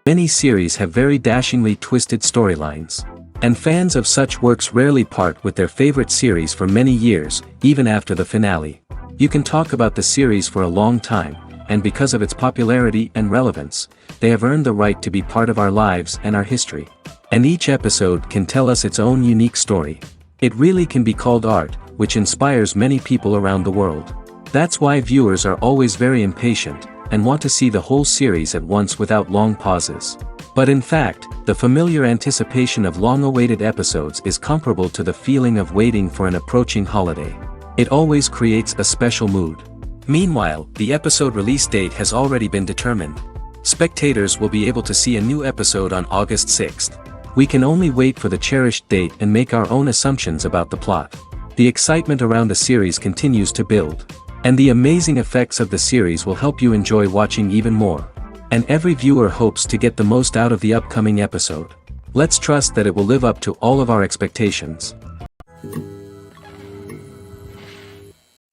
Many series have very dashingly twisted storylines. And fans of such works rarely part with their favorite series for many years, even after the finale. You can talk about the series for a long time, and because of its popularity and relevance, they have earned the right to be part of our lives and our history. And each episode can tell us its own unique story. It really can be called art, which inspires many people around the world. That's why viewers are always very impatient, and want to see the whole series at once without long pauses. But in fact, the familiar anticipation of long-awaited episodes is comparable to the feeling of waiting for an approaching holiday. It always creates a special mood. Meanwhile, the episode release date has already been determined. Spectators will be able to see a new episode on August 6th. We can only wait for the cherished date and make our own assumptions about the plot. The excitement around the series continues to build. And the amazing effects of the series will help you enjoy watching even more. And every viewer hopes to get the most out of the upcoming episode. Let's trust that it will live up to all of our expectations.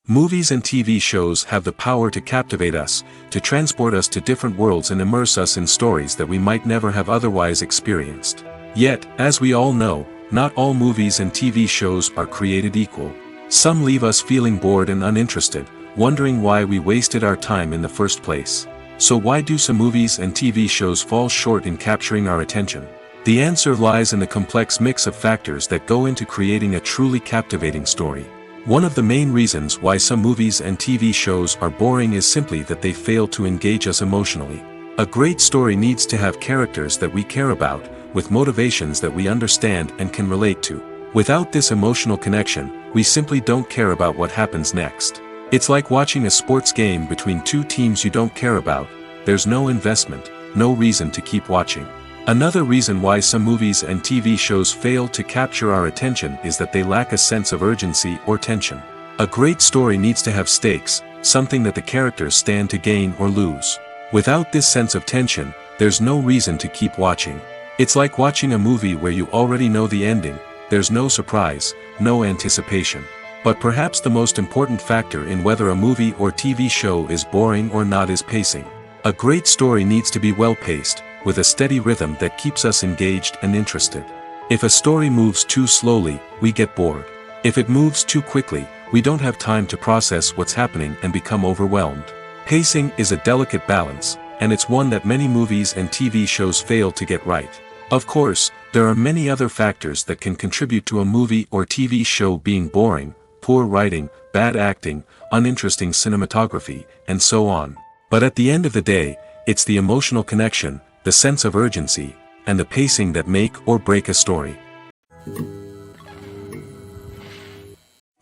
Movies and TV shows have the power to captivate us, to transport us to different worlds and immerse us in stories that we might never have otherwise experienced. Yet, as we all know, not all movies and TV shows are created equal. Some leave us feeling bored and uninterested, wondering why we wasted our time in the first place. So why do some movies and TV shows fall short in capturing our attention? The answer lies in the complex mix of factors that go into creating a truly captivating story. One of the main reasons why some movies and TV shows are boring is simply that they fail to engage us emotionally. A great story needs to have characters that we care about, with motivations that we understand and can relate to. Without this emotional connection, we simply don't care about what happens next. It's like watching a sports game between two teams you don't care about. There's no investment, no reason to keep watching. Another reason why some movies and TV shows fail to capture our attention is that they lack a sense of urgency or tension. A great story needs to have stakes, something that the characters stand to gain or lose. Without this sense of tension, there's no reason to keep watching. It's like watching a movie where you already know the ending. There's no surprise, no anticipation. But perhaps the most important factor in whether a movie or TV show is boring or not is pacing. A great story needs to be well-paced, with a steady rhythm that keeps us engaged and interested. If a story moves too slowly, we get bored. If it moves too quickly, we don't have time to process what's happening and become overwhelmed. Pacing is a delicate balance, and it's one that many movies and TV shows fail to get right. Of course, there are many other factors that can contribute to a movie or TV show being boring: poor writing, bad acting, uninteresting cinematography, and so on. But at the end of the day, it's the emotional connection, the sense of urgency, and the pacing that make or break a story.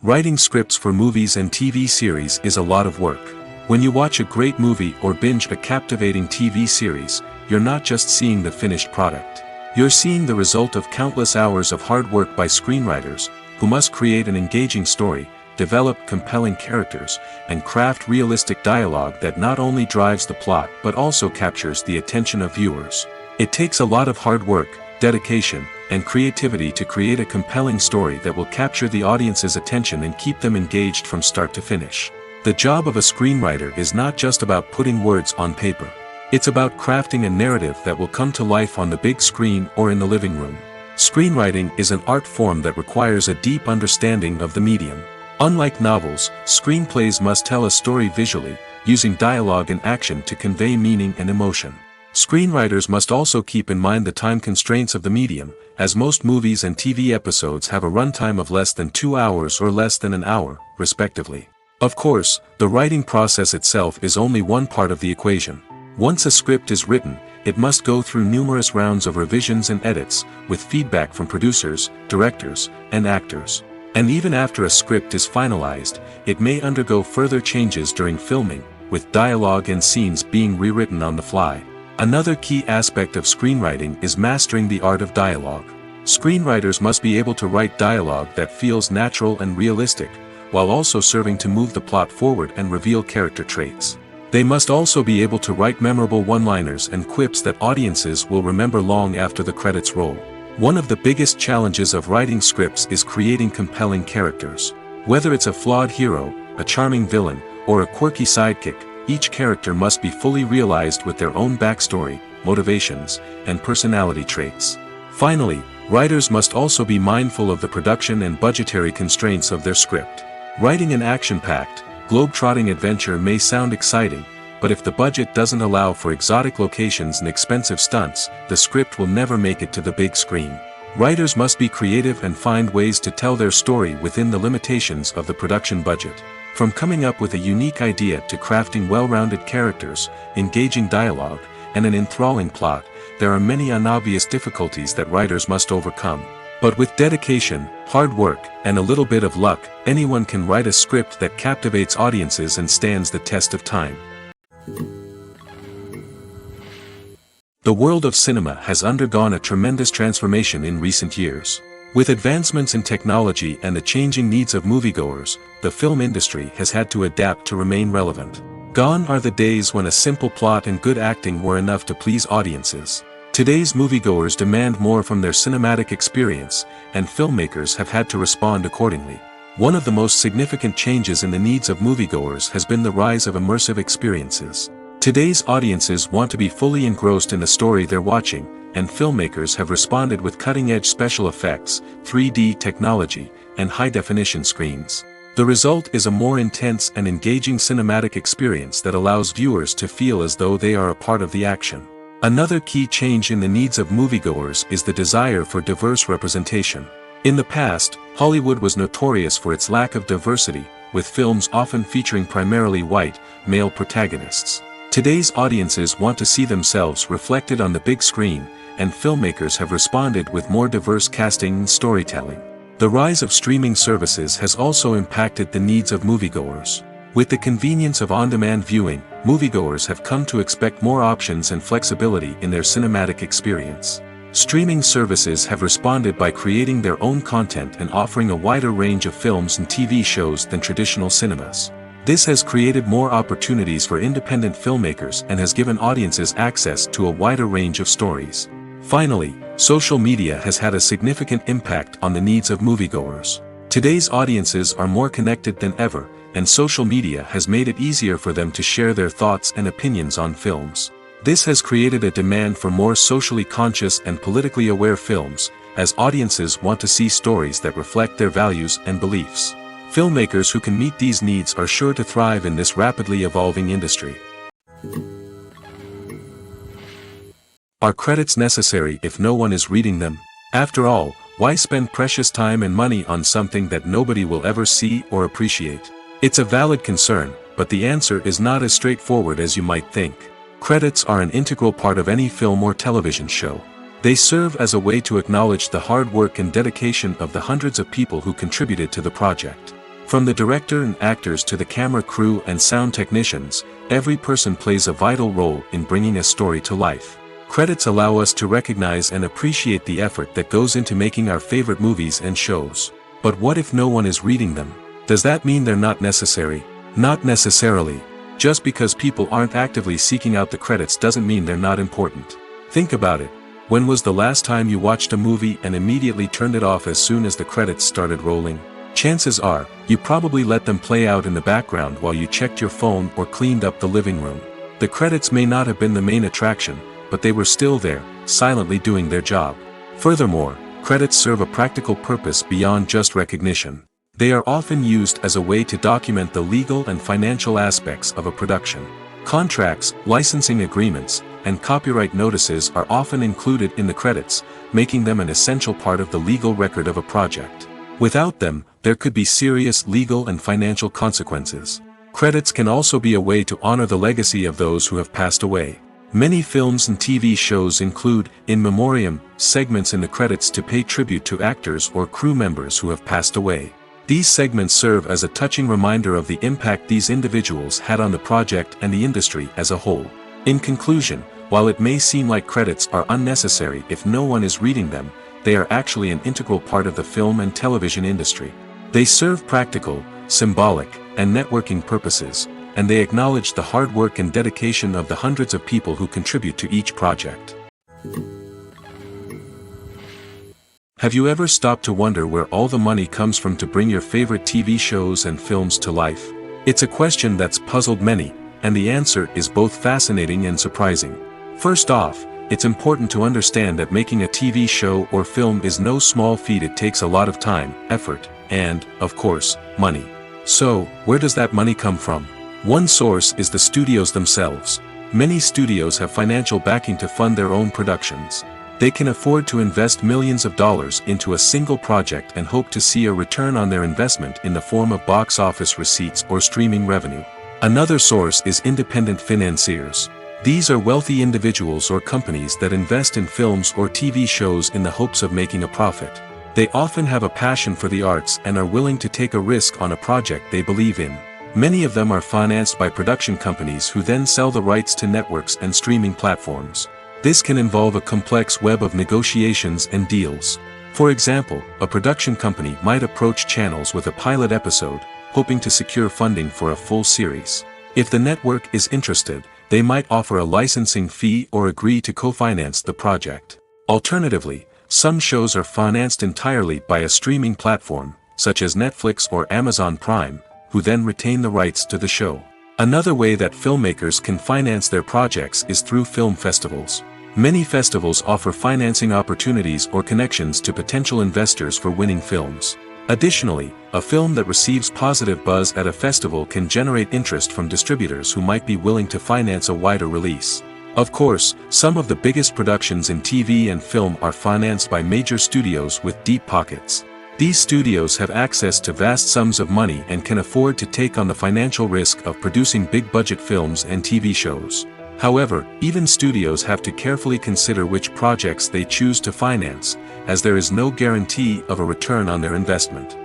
Writing scripts for movies and TV series is a lot of work. When you watch a great movie or binge a captivating TV series, you're not just seeing the finished product. You're seeing the result of countless hours of hard work by screenwriters, who must create an engaging story, develop compelling characters, and craft realistic dialogue that not only drives the plot but also captures the attention of viewers. It takes a lot of hard work, dedication, and creativity to create a compelling story that will capture the audience's attention and keep them engaged from start to finish. The job of a screenwriter is not just about putting words on paper. It's about crafting a narrative that will come to life on the big screen or in the living room. Screenwriting is an art form that requires a deep understanding of the medium. Unlike novels, screenplays must tell a story visually, using dialogue and action to convey meaning and emotion. Screenwriters must also keep in mind the time constraints of the medium, as most movies and TV episodes have a runtime of less than 2 hours or less than an hour, respectively. Of course, the writing process itself is only one part of the equation. Once a script is written, it must go through numerous rounds of revisions and edits, with feedback from producers, directors, and actors. And even after a script is finalized, it may undergo further changes during filming, with dialogue and scenes being rewritten on the fly. Another key aspect of screenwriting is mastering the art of dialogue. Screenwriters must be able to write dialogue that feels natural and realistic, while also serving to move the plot forward and reveal character traits. They must also be able to write memorable one-liners and quips that audiences will remember long after the credits roll. One of the biggest challenges of writing scripts is creating compelling characters. Whether it's a flawed hero, a charming villain, or a quirky sidekick, each character must be fully realized with their own backstory, motivations, and personality traits. Finally, writers must also be mindful of the production and budgetary constraints of their script. Writing an action-packed, globe-trotting adventure may sound exciting, but if the budget doesn't allow for exotic locations and expensive stunts, the script will never make it to the big screen. Writers must be creative and find ways to tell their story within the limitations of the production budget. From coming up with a unique idea to crafting well-rounded characters, engaging dialogue, and an enthralling plot, there are many unobvious difficulties that writers must overcome. But with dedication, hard work, and a little bit of luck, anyone can write a script that captivates audiences and stands the test of time. The world of cinema has undergone a tremendous transformation in recent years. With advancements in technology and the changing needs of moviegoers, the film industry has had to adapt to remain relevant. Gone are the days when a simple plot and good acting were enough to please audiences. Today's moviegoers demand more from their cinematic experience, and filmmakers have had to respond accordingly. One of the most significant changes in the needs of moviegoers has been the rise of immersive experiences. Today's audiences want to be fully engrossed in the story they're watching, and filmmakers have responded with cutting-edge special effects, 3D technology, and high-definition screens. The result is a more intense and engaging cinematic experience that allows viewers to feel as though they are a part of the action. Another key change in the needs of moviegoers is the desire for diverse representation. In the past, Hollywood was notorious for its lack of diversity, with films often featuring primarily white, male protagonists. Today's audiences want to see themselves reflected on the big screen, and filmmakers have responded with more diverse casting and storytelling. The rise of streaming services has also impacted the needs of moviegoers. With the convenience of on-demand viewing, moviegoers have come to expect more options and flexibility in their cinematic experience. Streaming services have responded by creating their own content and offering a wider range of films and TV shows than traditional cinemas. This has created more opportunities for independent filmmakers and has given audiences access to a wider range of stories. Finally, social media has had a significant impact on the needs of moviegoers. Today's audiences are more connected than ever, and social media has made it easier for them to share their thoughts and opinions on films. This has created a demand for more socially conscious and politically aware films, as audiences want to see stories that reflect their values and beliefs. Filmmakers who can meet these needs are sure to thrive in this rapidly evolving industry. Are credits necessary if no one is reading them? After all, why spend precious time and money on something that nobody will ever see or appreciate? It's a valid concern, but the answer is not as straightforward as you might think. Credits are an integral part of any film or television show. They serve as a way to acknowledge the hard work and dedication of the hundreds of people who contributed to the project. From the director and actors to the camera crew and sound technicians, every person plays a vital role in bringing a story to life. Credits allow us to recognize and appreciate the effort that goes into making our favorite movies and shows. But what if no one is reading them? Does that mean they're not necessary? Not necessarily. Just because people aren't actively seeking out the credits doesn't mean they're not important. Think about it. When was the last time you watched a movie and immediately turned it off as soon as the credits started rolling? Chances are, you probably let them play out in the background while you checked your phone or cleaned up the living room. The credits may not have been the main attraction, but they were still there, silently doing their job. Furthermore, credits serve a practical purpose beyond just recognition. They are often used as a way to document the legal and financial aspects of a production. Contracts, licensing agreements, and copyright notices are often included in the credits, making them an essential part of the legal record of a project. Without them, there could be serious legal and financial consequences. Credits can also be a way to honor the legacy of those who have passed away. Many films and TV shows include, in memoriam, segments in the credits to pay tribute to actors or crew members who have passed away. These segments serve as a touching reminder of the impact these individuals had on the project and the industry as a whole. In conclusion, while it may seem like credits are unnecessary if no one is reading them, they are actually an integral part of the film and television industry. They serve practical, symbolic, and networking purposes, and they acknowledge the hard work and dedication of the hundreds of people who contribute to each project. Have you ever stopped to wonder where all the money comes from to bring your favorite TV shows and films to life? It's a question that's puzzled many, and the answer is both fascinating and surprising. First off, it's important to understand that making a TV show or film is no small feat. It takes a lot of time, effort, and, of course, money. So, where does that money come from? One source is the studios themselves. Many studios have financial backing to fund their own productions. They can afford to invest millions of dollars into a single project and hope to see a return on their investment in the form of box office receipts or streaming revenue. Another source is independent financiers. These are wealthy individuals or companies that invest in films or TV shows in the hopes of making a profit. They often have a passion for the arts and are willing to take a risk on a project they believe in. Many of them are financed by production companies who then sell the rights to networks and streaming platforms. This can involve a complex web of negotiations and deals. For example, a production company might approach channels with a pilot episode, hoping to secure funding for a full series. If the network is interested, they might offer a licensing fee or agree to co-finance the project. Alternatively, some shows are financed entirely by a streaming platform, such as Netflix or Amazon Prime, who then retain the rights to the show. Another way that filmmakers can finance their projects is through film festivals. Many festivals offer financing opportunities or connections to potential investors for winning films. Additionally, a film that receives positive buzz at a festival can generate interest from distributors who might be willing to finance a wider release. Of course, some of the biggest productions in TV and film are financed by major studios with deep pockets. These studios have access to vast sums of money and can afford to take on the financial risk of producing big-budget films and TV shows. However, even studios have to carefully consider which projects they choose to finance, as there is no guarantee of a return on their investment.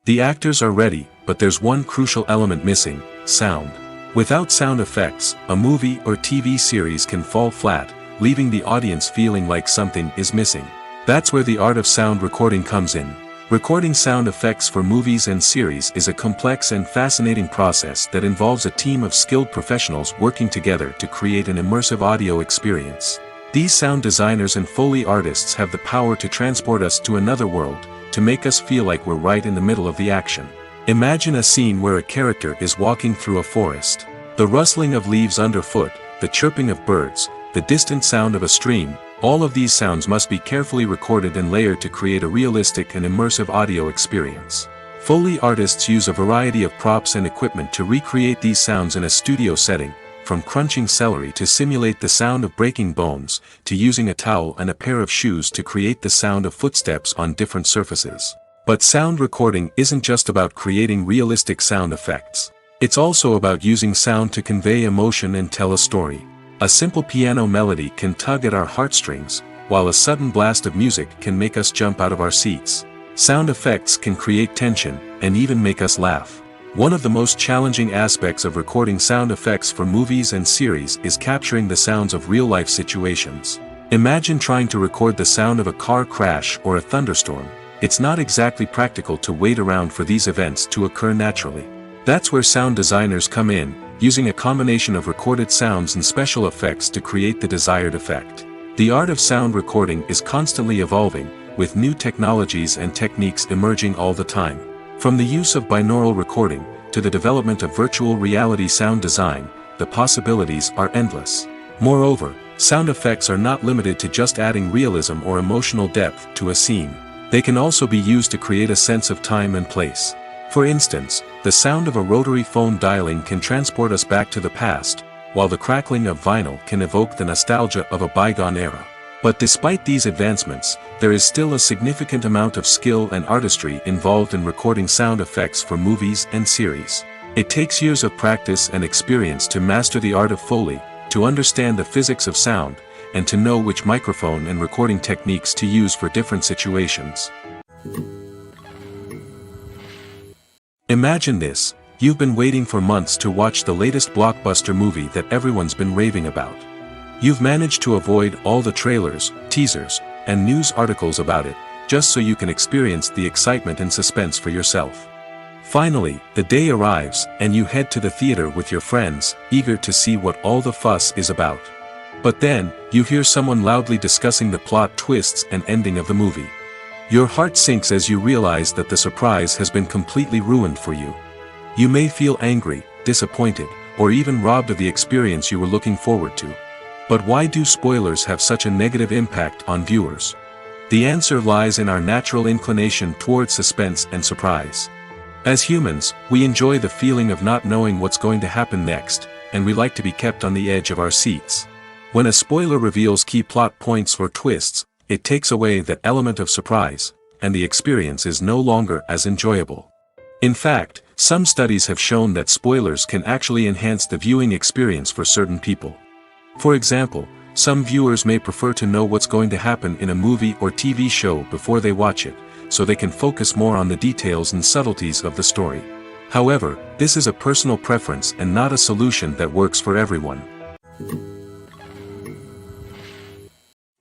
The actors are ready, but there's one crucial element missing: sound. Without sound effects, a movie or TV series can fall flat, leaving the audience feeling like something is missing. That's where the art of sound recording comes in. Recording sound effects for movies and series is a complex and fascinating process that involves a team of skilled professionals working together to create an immersive audio experience. These sound designers and Foley artists have the power to transport us to another world, to make us feel like we're right in the middle of the action. Imagine a scene where a character is walking through a forest. The rustling of leaves underfoot, the chirping of birds, the distant sound of a stream, all of these sounds must be carefully recorded and layered to create a realistic and immersive audio experience. Foley artists use a variety of props and equipment to recreate these sounds in a studio setting, from crunching celery to simulate the sound of breaking bones, to using a towel and a pair of shoes to create the sound of footsteps on different surfaces. But sound recording isn't just about creating realistic sound effects. It's also about using sound to convey emotion and tell a story. A simple piano melody can tug at our heartstrings, while a sudden blast of music can make us jump out of our seats. Sound effects can create tension, and even make us laugh. One of the most challenging aspects of recording sound effects for movies and series is capturing the sounds of real-life situations. Imagine trying to record the sound of a car crash or a thunderstorm. It's not exactly practical to wait around for these events to occur naturally. That's where sound designers come in, using a combination of recorded sounds and special effects to create the desired effect. The art of sound recording is constantly evolving, with new technologies and techniques emerging all the time. From the use of binaural recording, to the development of virtual reality sound design, the possibilities are endless. Moreover, sound effects are not limited to just adding realism or emotional depth to a scene. They can also be used to create a sense of time and place. For instance, the sound of a rotary phone dialing can transport us back to the past, while the crackling of vinyl can evoke the nostalgia of a bygone era. But despite these advancements, there is still a significant amount of skill and artistry involved in recording sound effects for movies and series. It takes years of practice and experience to master the art of Foley, to understand the physics of sound, and to know which microphone and recording techniques to use for different situations. Imagine this: you've been waiting for months to watch the latest blockbuster movie that everyone's been raving about. You've managed to avoid all the trailers, teasers, and news articles about it, just so you can experience the excitement and suspense for yourself. Finally, the day arrives, and you head to the theater with your friends, eager to see what all the fuss is about. But then, you hear someone loudly discussing the plot twists and ending of the movie. Your heart sinks as you realize that the surprise has been completely ruined for you. You may feel angry, disappointed, or even robbed of the experience you were looking forward to. But why do spoilers have such a negative impact on viewers? The answer lies in our natural inclination towards suspense and surprise. As humans, we enjoy the feeling of not knowing what's going to happen next, and we like to be kept on the edge of our seats. When a spoiler reveals key plot points or twists, it takes away that element of surprise, and the experience is no longer as enjoyable. In fact, some studies have shown that spoilers can actually enhance the viewing experience for certain people. For example, some viewers may prefer to know what's going to happen in a movie or TV show before they watch it, so they can focus more on the details and subtleties of the story. However, this is a personal preference and not a solution that works for everyone.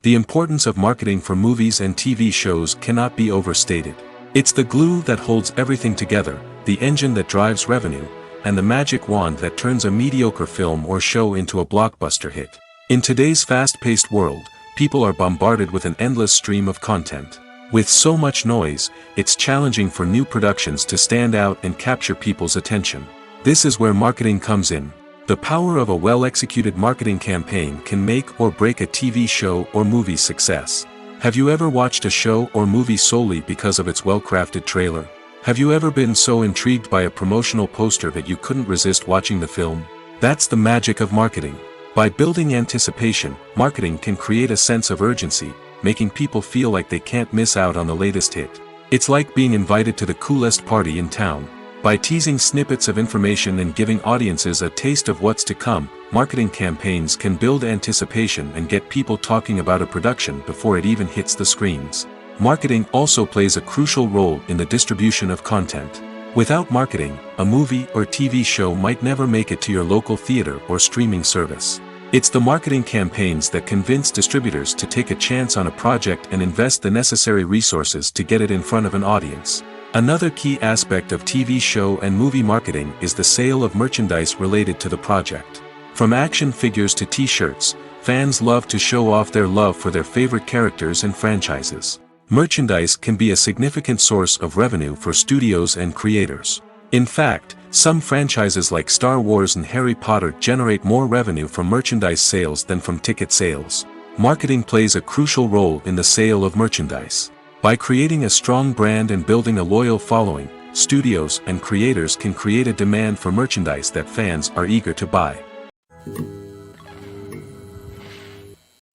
The importance of marketing for movies and TV shows cannot be overstated. It's the glue that holds everything together, the engine that drives revenue, and the magic wand that turns a mediocre film or show into a blockbuster hit. In today's fast-paced world, people are bombarded with an endless stream of content. With so much noise, it's challenging for new productions to stand out and capture people's attention. This is where marketing comes in. The power of a well-executed marketing campaign can make or break a TV show or movie's success. Have you ever watched a show or movie solely because of its well-crafted trailer? Have you ever been so intrigued by a promotional poster that you couldn't resist watching the film? That's the magic of marketing. By building anticipation, marketing can create a sense of urgency, making people feel like they can't miss out on the latest hit. It's like being invited to the coolest party in town. By teasing snippets of information and giving audiences a taste of what's to come, marketing campaigns can build anticipation and get people talking about a production before it even hits the screens. Marketing also plays a crucial role in the distribution of content. Without marketing, a movie or TV show might never make it to your local theater or streaming service. It's the marketing campaigns that convince distributors to take a chance on a project and invest the necessary resources to get it in front of an audience. Another key aspect of TV show and movie marketing is the sale of merchandise related to the project. From action figures to t-shirts, fans love to show off their love for their favorite characters and franchises. Merchandise can be a significant source of revenue for studios and creators. In fact, some franchises like Star Wars and Harry Potter generate more revenue from merchandise sales than from ticket sales. Marketing plays a crucial role in the sale of merchandise. By creating a strong brand and building a loyal following, studios and creators can create a demand for merchandise that fans are eager to buy.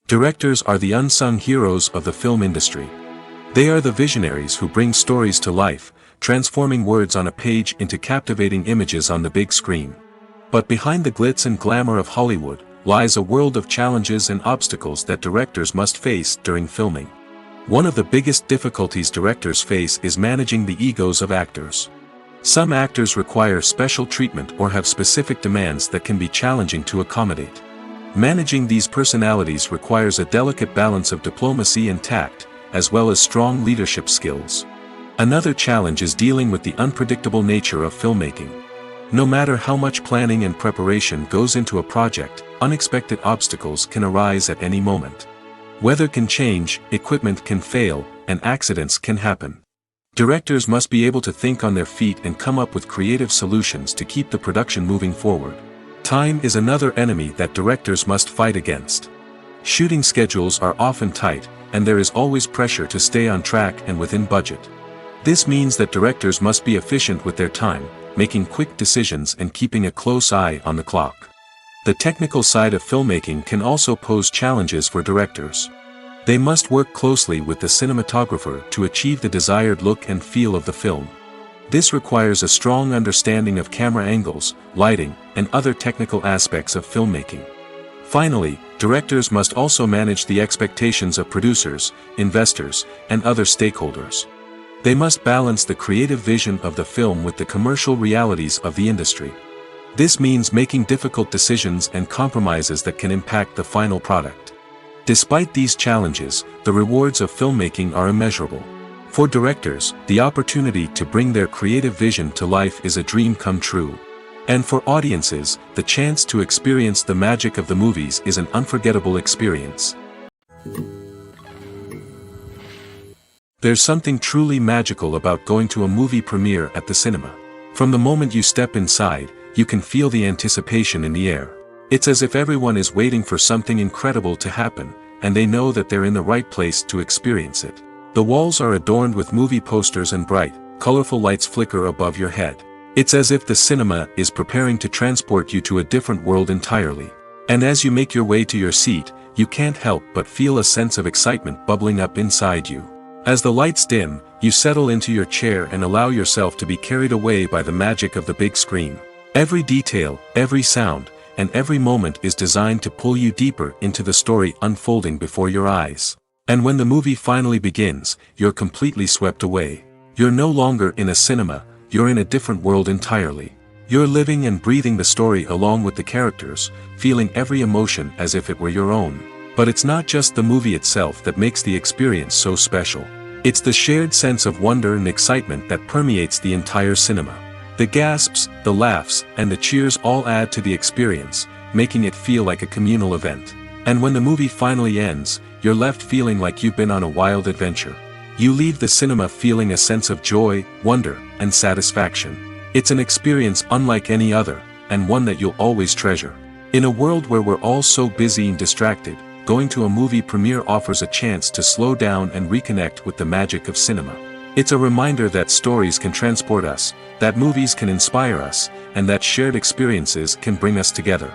Directors are the unsung heroes of the film industry. They are the visionaries who bring stories to life, transforming words on a page into captivating images on the big screen. But behind the glitz and glamour of Hollywood lies a world of challenges and obstacles that directors must face during filming. One of the biggest difficulties directors face is managing the egos of actors. Some actors require special treatment or have specific demands that can be challenging to accommodate. Managing these personalities requires a delicate balance of diplomacy and tact, as well as strong leadership skills. Another challenge is dealing with the unpredictable nature of filmmaking. No matter how much planning and preparation goes into a project, unexpected obstacles can arise at any moment. Weather can change, equipment can fail, and accidents can happen. Directors must be able to think on their feet and come up with creative solutions to keep the production moving forward. Time is another enemy that directors must fight against. Shooting schedules are often tight, and there is always pressure to stay on track and within budget. This means that directors must be efficient with their time, making quick decisions and keeping a close eye on the clock. The technical side of filmmaking can also pose challenges for directors. They must work closely with the cinematographer to achieve the desired look and feel of the film. This requires a strong understanding of camera angles, lighting, and other technical aspects of filmmaking. Finally, directors must also manage the expectations of producers, investors, and other stakeholders. They must balance the creative vision of the film with the commercial realities of the industry. This means making difficult decisions and compromises that can impact the final product. Despite these challenges, the rewards of filmmaking are immeasurable. For directors, the opportunity to bring their creative vision to life is a dream come true. And for audiences, the chance to experience the magic of the movies is an unforgettable experience. There's something truly magical about going to a movie premiere at the cinema. From the moment you step inside, you can feel the anticipation in the air. It's as if everyone is waiting for something incredible to happen, and they know that they're in the right place to experience it. The walls are adorned with movie posters and bright, colorful lights flicker above your head. It's as if the cinema is preparing to transport you to a different world entirely. And as you make your way to your seat, you can't help but feel a sense of excitement bubbling up inside you. As the lights dim, you settle into your chair and allow yourself to be carried away by the magic of the big screen. Every detail, every sound, and every moment is designed to pull you deeper into the story unfolding before your eyes. And when the movie finally begins, you're completely swept away. You're no longer in a cinema, you're in a different world entirely. You're living and breathing the story along with the characters, feeling every emotion as if it were your own. But it's not just the movie itself that makes the experience so special. It's the shared sense of wonder and excitement that permeates the entire cinema. The gasps, the laughs, and the cheers all add to the experience, making it feel like a communal event. And when the movie finally ends, you're left feeling like you've been on a wild adventure. You leave the cinema feeling a sense of joy, wonder, and satisfaction. It's an experience unlike any other, and one that you'll always treasure. In a world where we're all so busy and distracted, going to a movie premiere offers a chance to slow down and reconnect with the magic of cinema. It's a reminder that stories can transport us, that movies can inspire us, and that shared experiences can bring us together.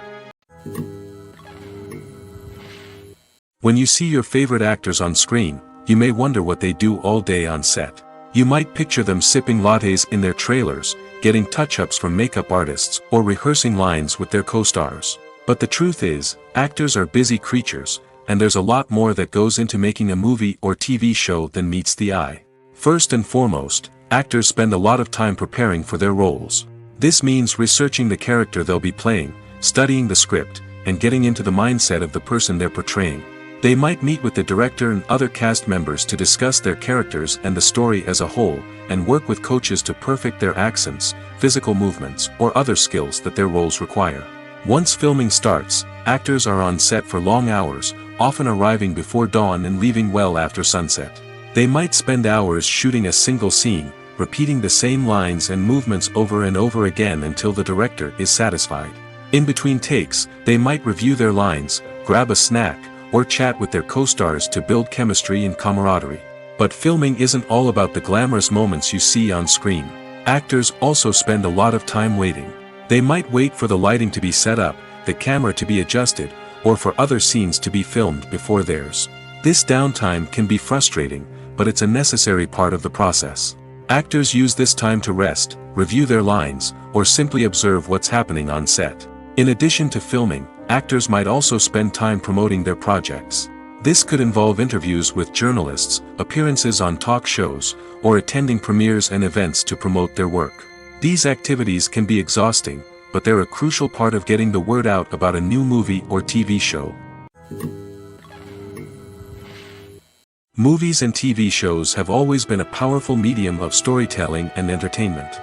When you see your favorite actors on screen, you may wonder what they do all day on set. You might picture them sipping lattes in their trailers, getting touch-ups from makeup artists, or rehearsing lines with their co-stars. But the truth is, actors are busy creatures, and there's a lot more that goes into making a movie or TV show than meets the eye. First and foremost, actors spend a lot of time preparing for their roles. This means researching the character they'll be playing, studying the script, and getting into the mindset of the person they're portraying. They might meet with the director and other cast members to discuss their characters and the story as a whole, and work with coaches to perfect their accents, physical movements, or other skills that their roles require. Once filming starts, actors are on set for long hours, often arriving before dawn and leaving well after sunset. They might spend hours shooting a single scene, repeating the same lines and movements over and over again until the director is satisfied. In between takes, they might review their lines, grab a snack, or chat with their co-stars to build chemistry and camaraderie. But filming isn't all about the glamorous moments you see on screen. Actors also spend a lot of time waiting. They might wait for the lighting to be set up, the camera to be adjusted, or for other scenes to be filmed before theirs. This downtime can be frustrating, but it's a necessary part of the process. Actors use this time to rest, review their lines, or simply observe what's happening on set. In addition to filming, actors might also spend time promoting their projects. This could involve interviews with journalists, appearances on talk shows, or attending premieres and events to promote their work. These activities can be exhausting, but they're a crucial part of getting the word out about a new movie or TV show. Movies and TV shows have always been a powerful medium of storytelling and entertainment.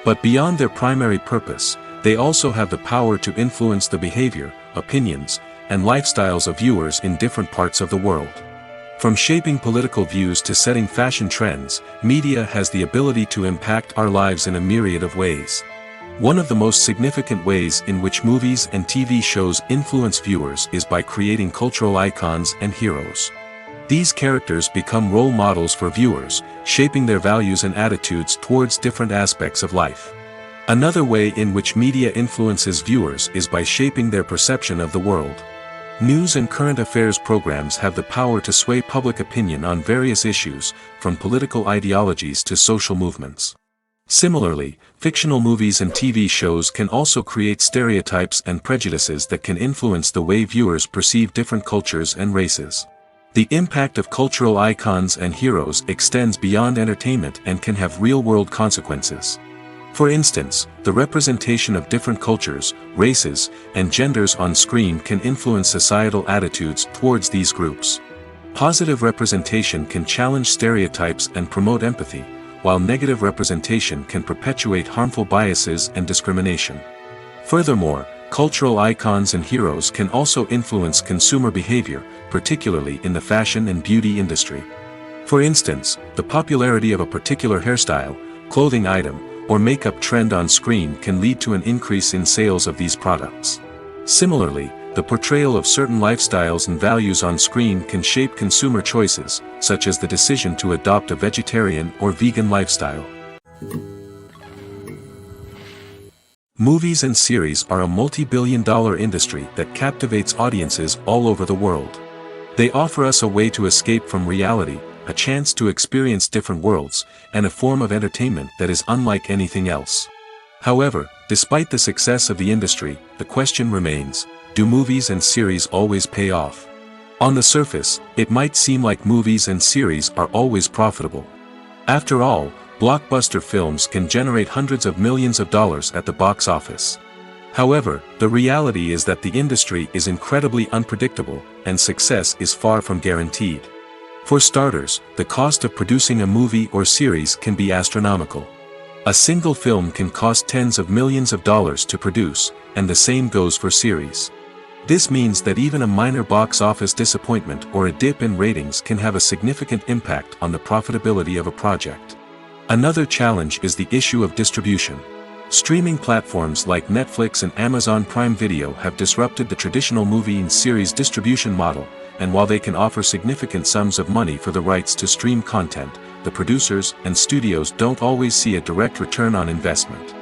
But beyond their primary purpose, they also have the power to influence the behavior, opinions, and lifestyles of viewers in different parts of the world. From shaping political views to setting fashion trends, media has the ability to impact our lives in a myriad of ways. One of the most significant ways in which movies and TV shows influence viewers is by creating cultural icons and heroes. These characters become role models for viewers, shaping their values and attitudes towards different aspects of life. Another way in which media influences viewers is by shaping their perception of the world. News and current affairs programs have the power to sway public opinion on various issues, from political ideologies to social movements. Similarly, fictional movies and TV shows can also create stereotypes and prejudices that can influence the way viewers perceive different cultures and races. The impact of cultural icons and heroes extends beyond entertainment and can have real-world consequences. For instance, the representation of different cultures, races, and genders on screen can influence societal attitudes towards these groups. Positive representation can challenge stereotypes and promote empathy, while negative representation can perpetuate harmful biases and discrimination. Furthermore, cultural icons and heroes can also influence consumer behavior, particularly in the fashion and beauty industry. For instance, the popularity of a particular hairstyle, clothing item, or makeup trend on screen can lead to an increase in sales of these products. Similarly, the portrayal of certain lifestyles and values on screen can shape consumer choices, such as the decision to adopt a vegetarian or vegan lifestyle. Movies and series are a multi-billion-dollar industry that captivates audiences all over the world. They offer us a way to escape from reality, a chance to experience different worlds, and a form of entertainment that is unlike anything else. However, despite the success of the industry, the question remains, do movies and series always pay off? On the surface, it might seem like movies and series are always profitable. After all, blockbuster films can generate hundreds of millions of dollars at the box office. However, the reality is that the industry is incredibly unpredictable, and success is far from guaranteed. For starters, the cost of producing a movie or series can be astronomical. A single film can cost tens of millions of dollars to produce, and the same goes for series. This means that even a minor box office disappointment or a dip in ratings can have a significant impact on the profitability of a project. Another challenge is the issue of distribution. Streaming platforms like Netflix and Amazon Prime Video have disrupted the traditional movie and series distribution model, and while they can offer significant sums of money for the rights to stream content, the producers and studios don't always see a direct return on investment.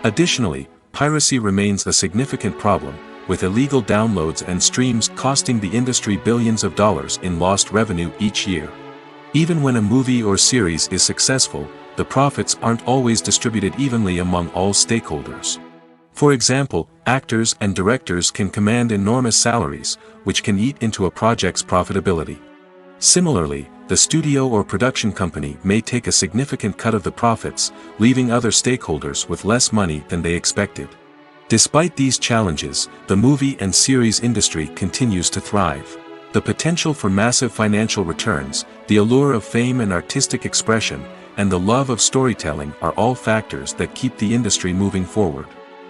Additionally, piracy remains a significant problem, with illegal downloads and streams costing the industry billions of dollars in lost revenue each year. Even when a movie or series is successful, the profits aren't always distributed evenly among all stakeholders. For example, actors and directors can command enormous salaries, which can eat into a project's profitability. Similarly, the studio or production company may take a significant cut of the profits, leaving other stakeholders with less money than they expected. Despite these challenges, the movie and series industry continues to thrive. The potential for massive financial returns, the allure of fame and artistic expression, and the love of storytelling are all factors that keep the industry moving forward.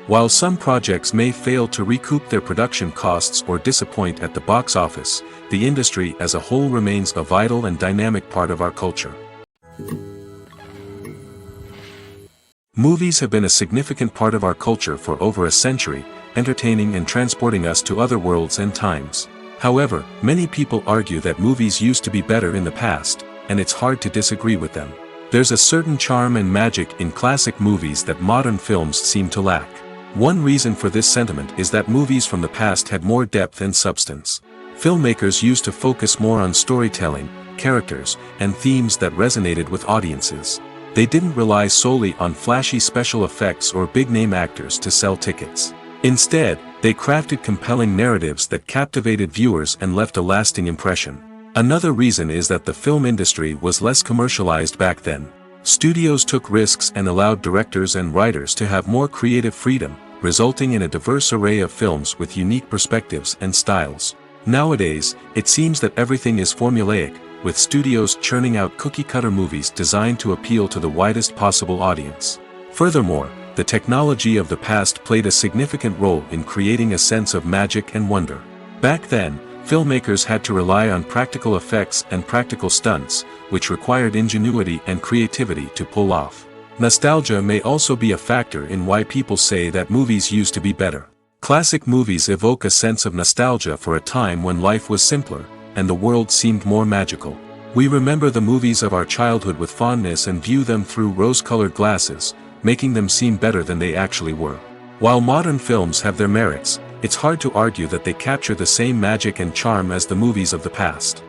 While some projects may fail to recoup their production costs or disappoint at the box office, the industry as a whole remains a vital and dynamic part of our culture. Movies have been a significant part of our culture for over a century, entertaining and transporting us to other worlds and times. However, many people argue that movies used to be better in the past, and it's hard to disagree with them. There's a certain charm and magic in classic movies that modern films seem to lack. One reason for this sentiment is that movies from the past had more depth and substance. Filmmakers used to focus more on storytelling, characters, and themes that resonated with audiences. They didn't rely solely on flashy special effects or big-name actors to sell tickets. Instead, they crafted compelling narratives that captivated viewers and left a lasting impression. Another reason is that the film industry was less commercialized back then. Studios took risks and allowed directors and writers to have more creative freedom, resulting in a diverse array of films with unique perspectives and styles. Nowadays, it seems that everything is formulaic, with studios churning out cookie-cutter movies designed to appeal to the widest possible audience. Furthermore, the technology of the past played a significant role in creating a sense of magic and wonder. Back then, filmmakers had to rely on practical effects and practical stunts, which required ingenuity and creativity to pull off. Nostalgia may also be a factor in why people say that movies used to be better. Classic movies evoke a sense of nostalgia for a time when life was simpler, and the world seemed more magical. We remember the movies of our childhood with fondness and view them through rose-colored glasses, making them seem better than they actually were. While modern films have their merits, it's hard to argue that they capture the same magic and charm as the movies of the past.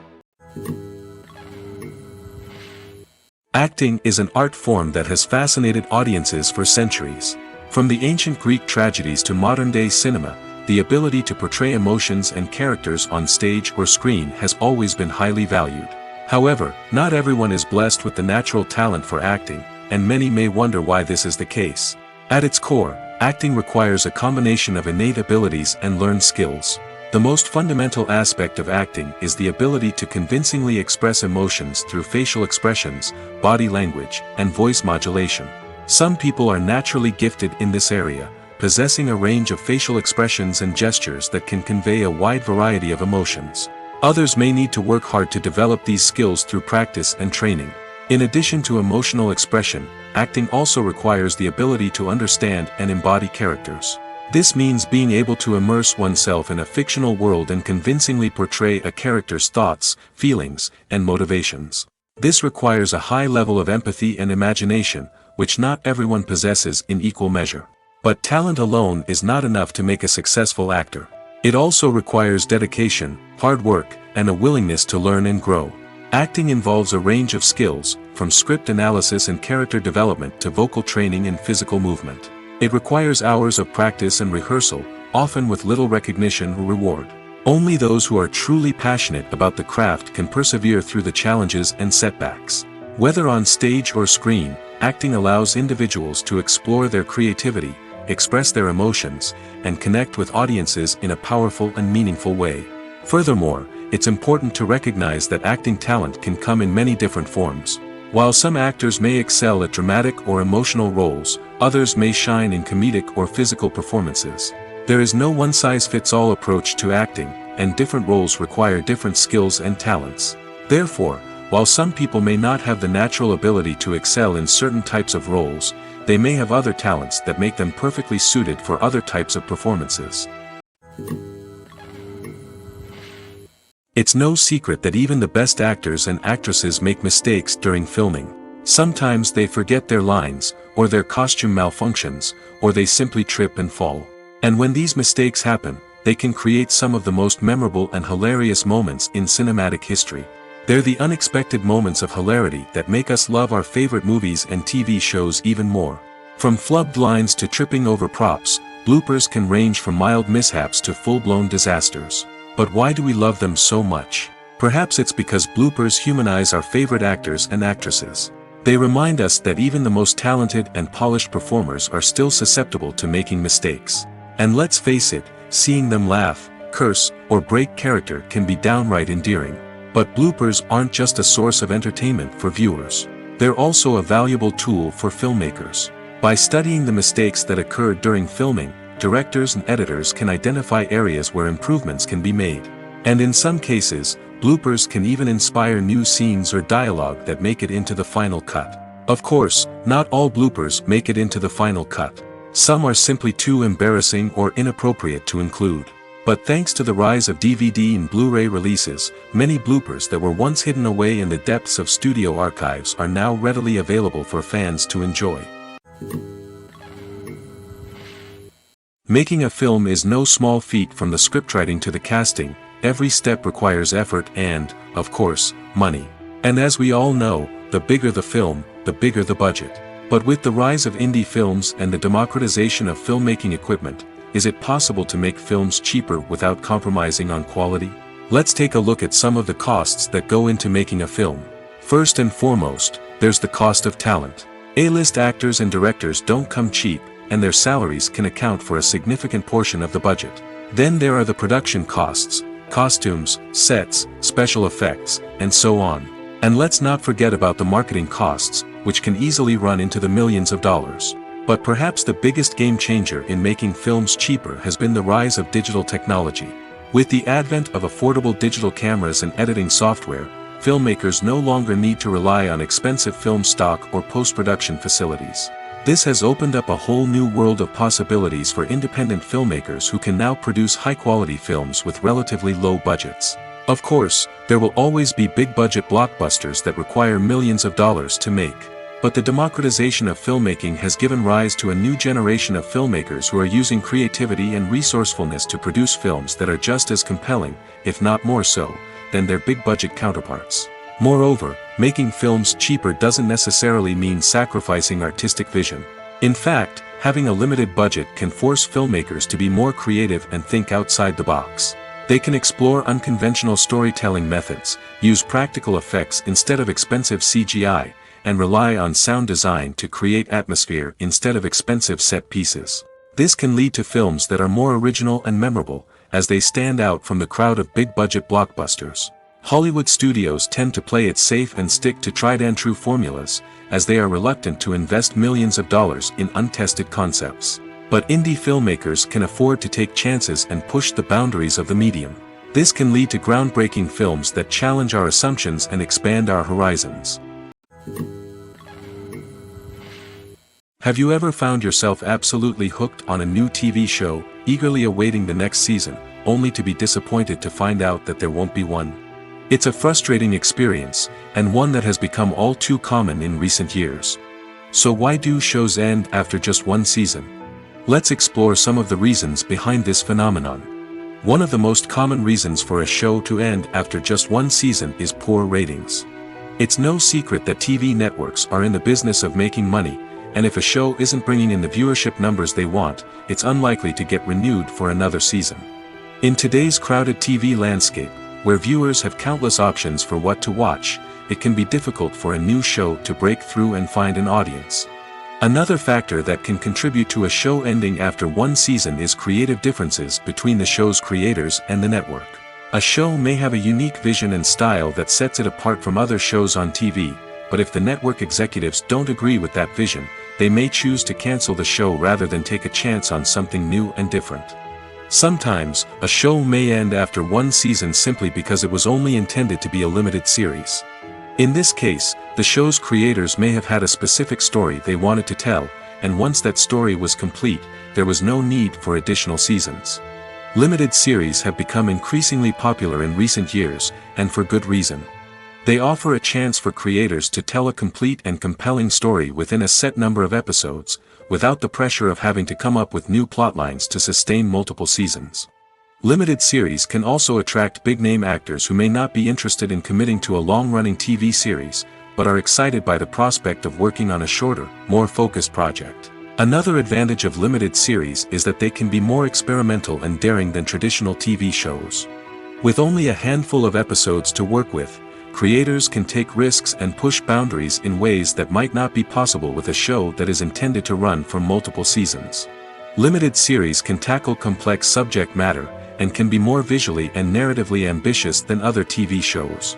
Acting is an art form that has fascinated audiences for centuries. From the ancient Greek tragedies to modern-day cinema, the ability to portray emotions and characters on stage or screen has always been highly valued. However, not everyone is blessed with the natural talent for acting, and many may wonder why this is the case. At its core, acting requires a combination of innate abilities and learned skills. The most fundamental aspect of acting is the ability to convincingly express emotions through facial expressions, body language, and voice modulation. Some people are naturally gifted in this area, possessing a range of facial expressions and gestures that can convey a wide variety of emotions. Others may need to work hard to develop these skills through practice and training. In addition to emotional expression, acting also requires the ability to understand and embody characters. This means being able to immerse oneself in a fictional world and convincingly portray a character's thoughts, feelings, and motivations. This requires a high level of empathy and imagination, which not everyone possesses in equal measure. But talent alone is not enough to make a successful actor. It also requires dedication, hard work, and a willingness to learn and grow. Acting involves a range of skills, from script analysis and character development to vocal training and physical movement. It requires hours of practice and rehearsal, often with little recognition or reward. Only those who are truly passionate about the craft can persevere through the challenges and setbacks. Whether on stage or screen, acting allows individuals to explore their creativity, express their emotions, and connect with audiences in a powerful and meaningful way. Furthermore, it's important to recognize that acting talent can come in many different forms. While some actors may excel at dramatic or emotional roles, others may shine in comedic or physical performances. There is no one-size-fits-all approach to acting, and different roles require different skills and talents. Therefore, while some people may not have the natural ability to excel in certain types of roles, they may have other talents that make them perfectly suited for other types of performances. It's no secret that even the best actors and actresses make mistakes during filming. Sometimes they forget their lines, or their costume malfunctions, or they simply trip and fall. And when these mistakes happen, they can create some of the most memorable and hilarious moments in cinematic history. They're the unexpected moments of hilarity that make us love our favorite movies and TV shows even more. From flubbed lines to tripping over props, bloopers can range from mild mishaps to full-blown disasters. But why do we love them so much? Perhaps it's because bloopers humanize our favorite actors and actresses. They remind us that even the most talented and polished performers are still susceptible to making mistakes. And let's face it, seeing them laugh, curse, or break character can be downright endearing. But bloopers aren't just a source of entertainment for viewers. They're also a valuable tool for filmmakers. By studying the mistakes that occurred during filming, directors and editors can identify areas where improvements can be made. And in some cases, bloopers can even inspire new scenes or dialogue that make it into the final cut. Of course, not all bloopers make it into the final cut. Some are simply too embarrassing or inappropriate to include. But thanks to the rise of DVD and Blu-ray releases, many bloopers that were once hidden away in the depths of studio archives are now readily available for fans to enjoy. Making a film is no small feat. From the scriptwriting to the casting, every step requires effort and, of course, money. And as we all know, the bigger the film, the bigger the budget. But with the rise of indie films and the democratization of filmmaking equipment, is it possible to make films cheaper without compromising on quality? Let's take a look at some of the costs that go into making a film. First and foremost, there's the cost of talent. A-list actors and directors don't come cheap, and their salaries can account for a significant portion of the budget. Then there are the production costs, costumes, sets, special effects, and so on. And let's not forget about the marketing costs, which can easily run into the millions of dollars. But perhaps the biggest game changer in making films cheaper has been the rise of digital technology. With the advent of affordable digital cameras and editing software, filmmakers no longer need to rely on expensive film stock or post-production facilities. This has opened up a whole new world of possibilities for independent filmmakers who can now produce high-quality films with relatively low budgets. Of course, there will always be big-budget blockbusters that require millions of dollars to make. But the democratization of filmmaking has given rise to a new generation of filmmakers who are using creativity and resourcefulness to produce films that are just as compelling, if not more so, than their big-budget counterparts. Moreover, making films cheaper doesn't necessarily mean sacrificing artistic vision. In fact, having a limited budget can force filmmakers to be more creative and think outside the box. They can explore unconventional storytelling methods, use practical effects instead of expensive CGI, and rely on sound design to create atmosphere instead of expensive set pieces. This can lead to films that are more original and memorable, as they stand out from the crowd of big-budget blockbusters. Hollywood studios tend to play it safe and stick to tried-and-true formulas, as they are reluctant to invest millions of dollars in untested concepts. But indie filmmakers can afford to take chances and push the boundaries of the medium. This can lead to groundbreaking films that challenge our assumptions and expand our horizons. Have you ever found yourself absolutely hooked on a new TV show, eagerly awaiting the next season, only to be disappointed to find out that there won't be one? It's a frustrating experience, and one that has become all too common in recent years. So why do shows end after just one season? Let's explore some of the reasons behind this phenomenon. One of the most common reasons for a show to end after just one season is poor ratings. It's no secret that TV networks are in the business of making money, and if a show isn't bringing in the viewership numbers they want, it's unlikely to get renewed for another season. In today's crowded TV landscape, where viewers have countless options for what to watch, it can be difficult for a new show to break through and find an audience. Another factor that can contribute to a show ending after one season is creative differences between the show's creators and the network. A show may have a unique vision and style that sets it apart from other shows on TV, but if the network executives don't agree with that vision, they may choose to cancel the show rather than take a chance on something new and different. Sometimes, a show may end after one season simply because it was only intended to be a limited series. In this case, the show's creators may have had a specific story they wanted to tell, and once that story was complete, there was no need for additional seasons. Limited series have become increasingly popular in recent years, and for good reason. They offer a chance for creators to tell a complete and compelling story within a set number of episodes, without the pressure of having to come up with new plotlines to sustain multiple seasons. Limited series can also attract big-name actors who may not be interested in committing to a long-running TV series, but are excited by the prospect of working on a shorter, more focused project. Another advantage of limited series is that they can be more experimental and daring than traditional TV shows. With only a handful of episodes to work with, creators can take risks and push boundaries in ways that might not be possible with a show that is intended to run for multiple seasons. Limited series can tackle complex subject matter, and can be more visually and narratively ambitious than other TV shows.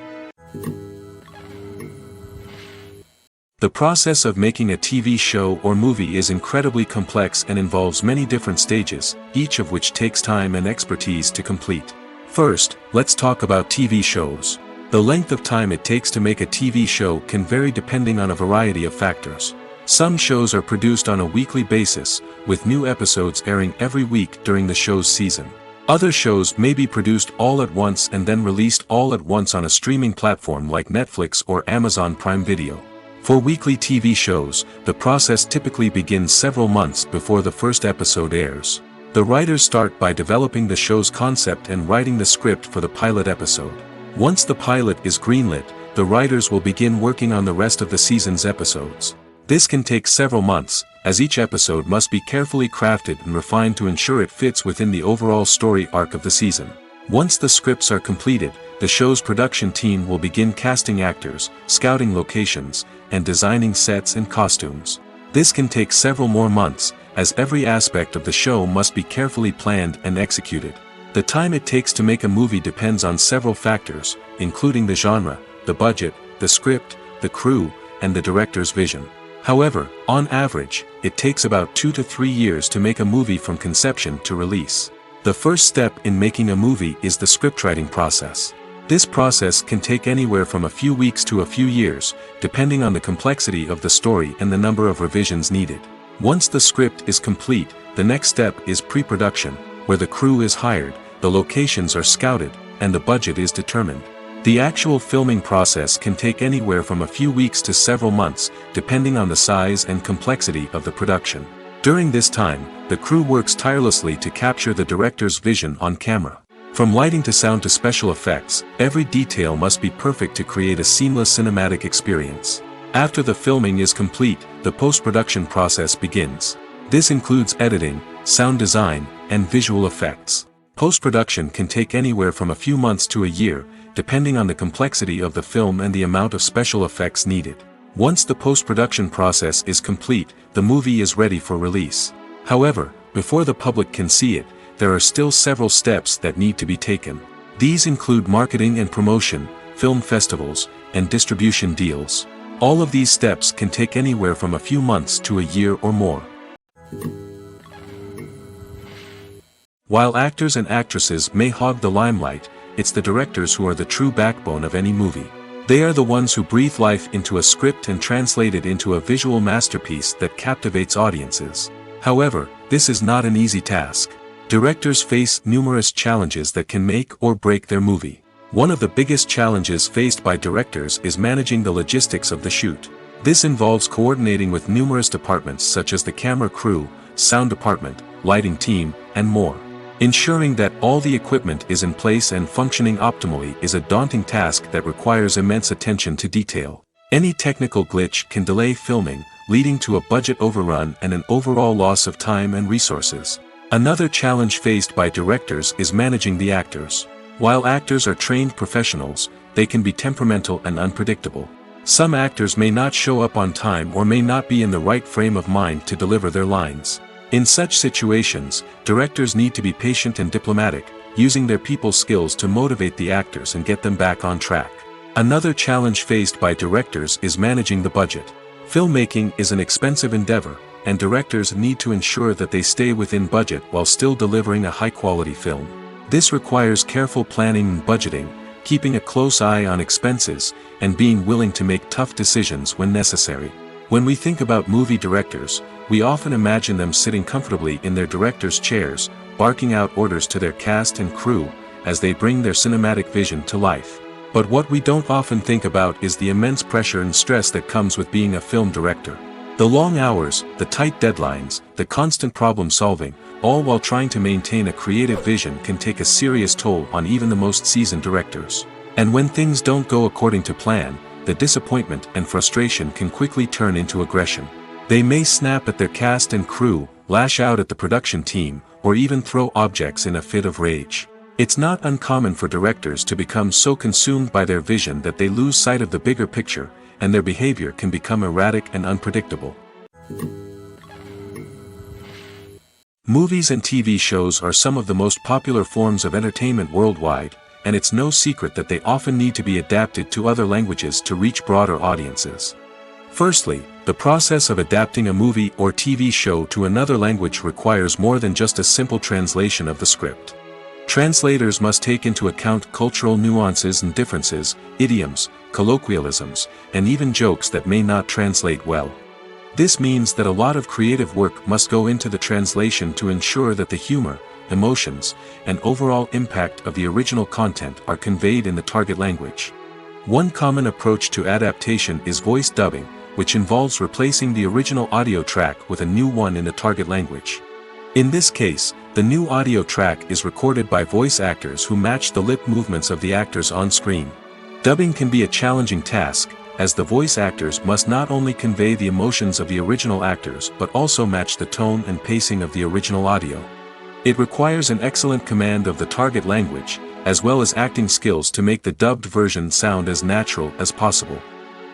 The process of making a TV show or movie is incredibly complex and involves many different stages, each of which takes time and expertise to complete. First, let's talk about TV shows. The length of time it takes to make a TV show can vary depending on a variety of factors. Some shows are produced on a weekly basis, with new episodes airing every week during the show's season. Other shows may be produced all at once and then released all at once on a streaming platform like Netflix or Amazon Prime Video. For weekly TV shows, the process typically begins several months before the first episode airs. The writers start by developing the show's concept and writing the script for the pilot episode. Once the pilot is greenlit, the writers will begin working on the rest of the season's episodes. This can take several months, as each episode must be carefully crafted and refined to ensure it fits within the overall story arc of the season. Once the scripts are completed, the show's production team will begin casting actors, scouting locations, and designing sets and costumes. This can take several more months, as every aspect of the show must be carefully planned and executed. The time it takes to make a movie depends on several factors, including the genre, the budget, the script, the crew, and the director's vision. However, on average, it takes about 2 to 3 years to make a movie from conception to release. The first step in making a movie is the scriptwriting process. This process can take anywhere from a few weeks to a few years, depending on the complexity of the story and the number of revisions needed. Once the script is complete, the next step is pre-production, where the crew is hired, the locations are scouted, and the budget is determined. The actual filming process can take anywhere from a few weeks to several months, depending on the size and complexity of the production. During this time, the crew works tirelessly to capture the director's vision on camera. From lighting to sound to special effects, every detail must be perfect to create a seamless cinematic experience. After the filming is complete, the post-production process begins. This includes editing, sound design, and visual effects. Post-production can take anywhere from a few months to a year, depending on the complexity of the film and the amount of special effects needed. Once the post-production process is complete, the movie is ready for release. However, before the public can see it, there are still several steps that need to be taken. These include marketing and promotion, film festivals, and distribution deals. All of these steps can take anywhere from a few months to a year or more. While actors and actresses may hog the limelight, it's the directors who are the true backbone of any movie. They are the ones who breathe life into a script and translate it into a visual masterpiece that captivates audiences. However, this is not an easy task. Directors face numerous challenges that can make or break their movie. One of the biggest challenges faced by directors is managing the logistics of the shoot. This involves coordinating with numerous departments such as the camera crew, sound department, lighting team, and more. Ensuring that all the equipment is in place and functioning optimally is a daunting task that requires immense attention to detail. Any technical glitch can delay filming, leading to a budget overrun and an overall loss of time and resources. Another challenge faced by directors is managing the actors. While actors are trained professionals, they can be temperamental and unpredictable. Some actors may not show up on time or may not be in the right frame of mind to deliver their lines. In such situations, directors need to be patient and diplomatic, using their people skills to motivate the actors and get them back on track. Another challenge faced by directors is managing the budget. Filmmaking is an expensive endeavor, and directors need to ensure that they stay within budget while still delivering a high-quality film. This requires careful planning and budgeting, keeping a close eye on expenses, and being willing to make tough decisions when necessary. When we think about movie directors, we often imagine them sitting comfortably in their director's chairs, barking out orders to their cast and crew, as they bring their cinematic vision to life. But what we don't often think about is the immense pressure and stress that comes with being a film director. The long hours, the tight deadlines, the constant problem solving, all while trying to maintain a creative vision can take a serious toll on even the most seasoned directors. And when things don't go according to plan, the disappointment and frustration can quickly turn into aggression. They may snap at their cast and crew, lash out at the production team, or even throw objects in a fit of rage. It's not uncommon for directors to become so consumed by their vision that they lose sight of the bigger picture, and their behavior can become erratic and unpredictable. Movies and TV shows are some of the most popular forms of entertainment worldwide, and it's no secret that they often need to be adapted to other languages to reach broader audiences. Firstly, the process of adapting a movie or TV show to another language requires more than just a simple translation of the script. Translators must take into account cultural nuances and differences, idioms, colloquialisms, and even jokes that may not translate well. This means that a lot of creative work must go into the translation to ensure that the humor, emotions, and overall impact of the original content are conveyed in the target language. One common approach to adaptation is voice dubbing, which involves replacing the original audio track with a new one in the target language. In this case, the new audio track is recorded by voice actors who match the lip movements of the actors on screen. Dubbing can be a challenging task, as the voice actors must not only convey the emotions of the original actors but also match the tone and pacing of the original audio. It requires an excellent command of the target language, as well as acting skills to make the dubbed version sound as natural as possible.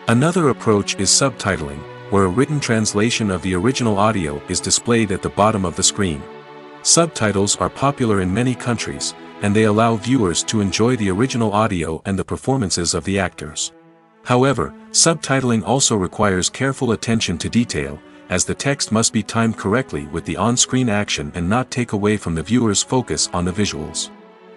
Another approach is subtitling, where a written translation of the original audio is displayed at the bottom of the screen. Subtitles are popular in many countries, and they allow viewers to enjoy the original audio and the performances of the actors. However, subtitling also requires careful attention to detail, as the text must be timed correctly with the on-screen action and not take away from the viewer's focus on the visuals.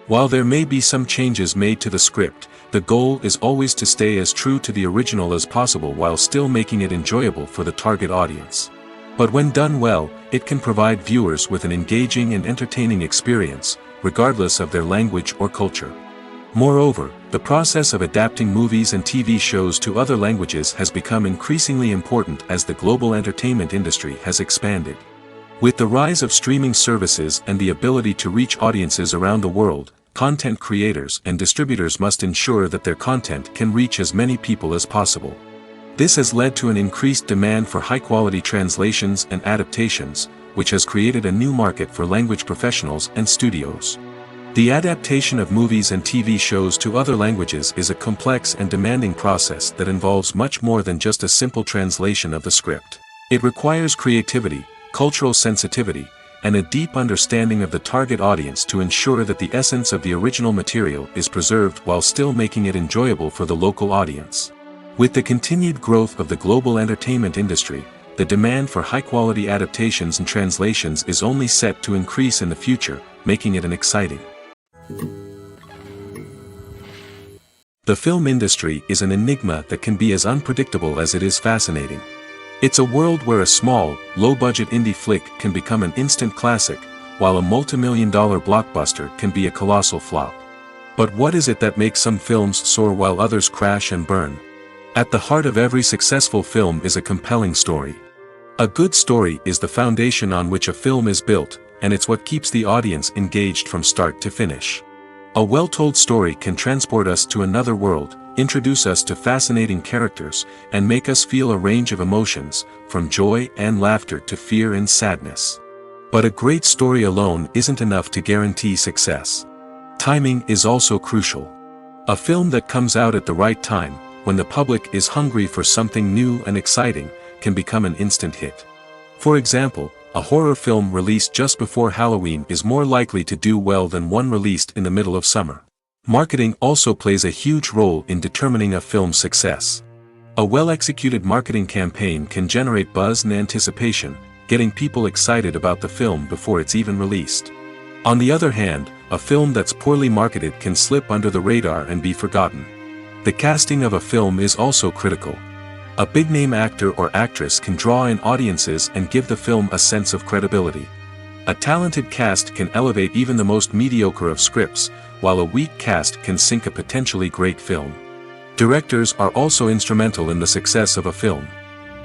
While there may be some changes made to the script, the goal is always to stay as true to the original as possible while still making it enjoyable for the target audience. But when done well, it can provide viewers with an engaging and entertaining experience, regardless of their language or culture. Moreover, the process of adapting movies and TV shows to other languages has become increasingly important as the global entertainment industry has expanded. With the rise of streaming services and the ability to reach audiences around the world, content creators and distributors must ensure that their content can reach as many people as possible. This has led to an increased demand for high-quality translations and adaptations, which has created a new market for language professionals and studios. The adaptation of movies and TV shows to other languages is a complex and demanding process that involves much more than just a simple translation of the script. It requires creativity, cultural sensitivity, and a deep understanding of the target audience to ensure that the essence of the original material is preserved while still making it enjoyable for the local audience. With the continued growth of the global entertainment industry, the demand for high-quality adaptations and translations is only set to increase in the future, making it an exciting The film industry is an enigma that can be as unpredictable as it is fascinating. It's a world where a small, low-budget indie flick can become an instant classic, while a multi-million-dollar blockbuster can be a colossal flop. But what is it that makes some films soar while others crash and burn? At the heart of every successful film is a compelling story. A good story is the foundation on which a film is built, and it's what keeps the audience engaged from start to finish. A well-told story can transport us to another world, introduce us to fascinating characters, and make us feel a range of emotions, from joy and laughter to fear and sadness. But a great story alone isn't enough to guarantee success. Timing is also crucial. A film that comes out at the right time, when the public is hungry for something new and exciting, can become an instant hit. For example, a horror film released just before Halloween is more likely to do well than one released in the middle of summer. Marketing also plays a huge role in determining a film's success. A well-executed marketing campaign can generate buzz and anticipation, getting people excited about the film before it's even released. On the other hand, a film that's poorly marketed can slip under the radar and be forgotten. The casting of a film is also critical. A big-name actor or actress can draw in audiences and give the film a sense of credibility. A talented cast can elevate even the most mediocre of scripts, while a weak cast can sink a potentially great film. Directors are also instrumental in the success of a film.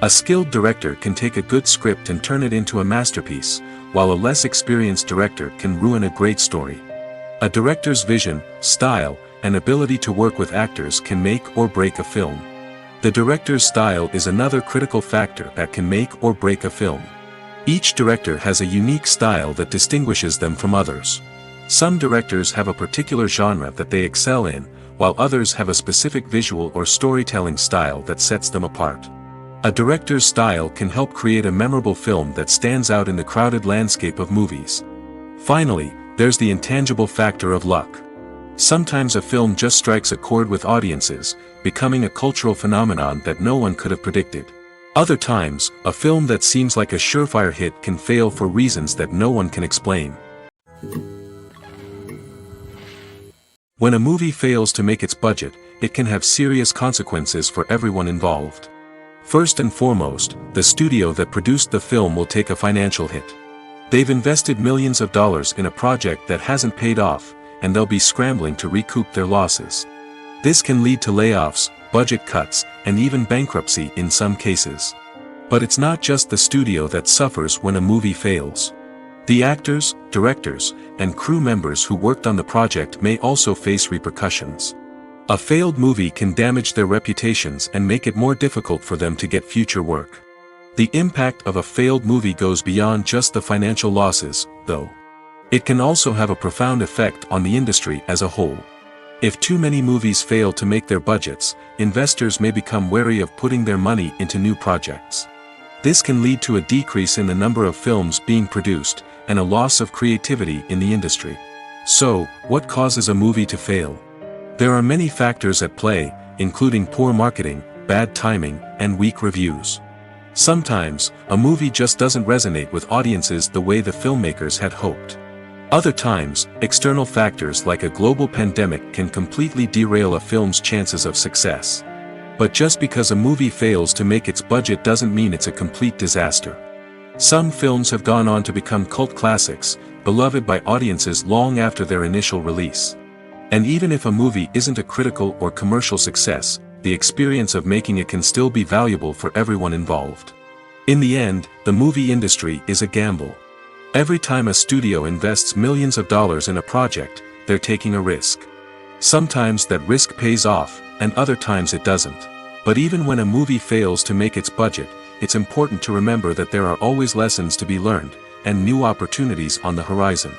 A skilled director can take a good script and turn it into a masterpiece, while a less experienced director can ruin a great story. A director's vision, style, and ability to work with actors can make or break a film. The director's style is another critical factor that can make or break a film. Each director has a unique style that distinguishes them from others. Some directors have a particular genre that they excel in, while others have a specific visual or storytelling style that sets them apart. A director's style can help create a memorable film that stands out in the crowded landscape of movies. Finally, there's the intangible factor of luck. Sometimes a film just strikes a chord with audiences, becoming a cultural phenomenon that no one could have predicted. Other times, a film that seems like a surefire hit can fail for reasons that no one can explain. When a movie fails to make its budget, it can have serious consequences for everyone involved. First and foremost, the studio that produced the film will take a financial hit. They've invested millions of dollars in a project that hasn't paid off, and they'll be scrambling to recoup their losses. This can lead to layoffs, budget cuts, and even bankruptcy in some cases. But it's not just the studio that suffers when a movie fails. The actors, directors, and crew members who worked on the project may also face repercussions. A failed movie can damage their reputations and make it more difficult for them to get future work. The impact of a failed movie goes beyond just the financial losses, though. It can also have a profound effect on the industry as a whole. If too many movies fail to make their budgets, investors may become wary of putting their money into new projects. This can lead to a decrease in the number of films being produced, and a loss of creativity in the industry. So, what causes a movie to fail? There are many factors at play, including poor marketing, bad timing, and weak reviews. Sometimes, a movie just doesn't resonate with audiences the way the filmmakers had hoped. Other times, external factors like a global pandemic can completely derail a film's chances of success. But just because a movie fails to make its budget doesn't mean it's a complete disaster. Some films have gone on to become cult classics, beloved by audiences long after their initial release. And even if a movie isn't a critical or commercial success, the experience of making it can still be valuable for everyone involved. In the end, the movie industry is a gamble. Every time a studio invests millions of dollars in a project, they're taking a risk. Sometimes that risk pays off, and other times it doesn't. But even when a movie fails to make its budget, it's important to remember that there are always lessons to be learned, and new opportunities on the horizon.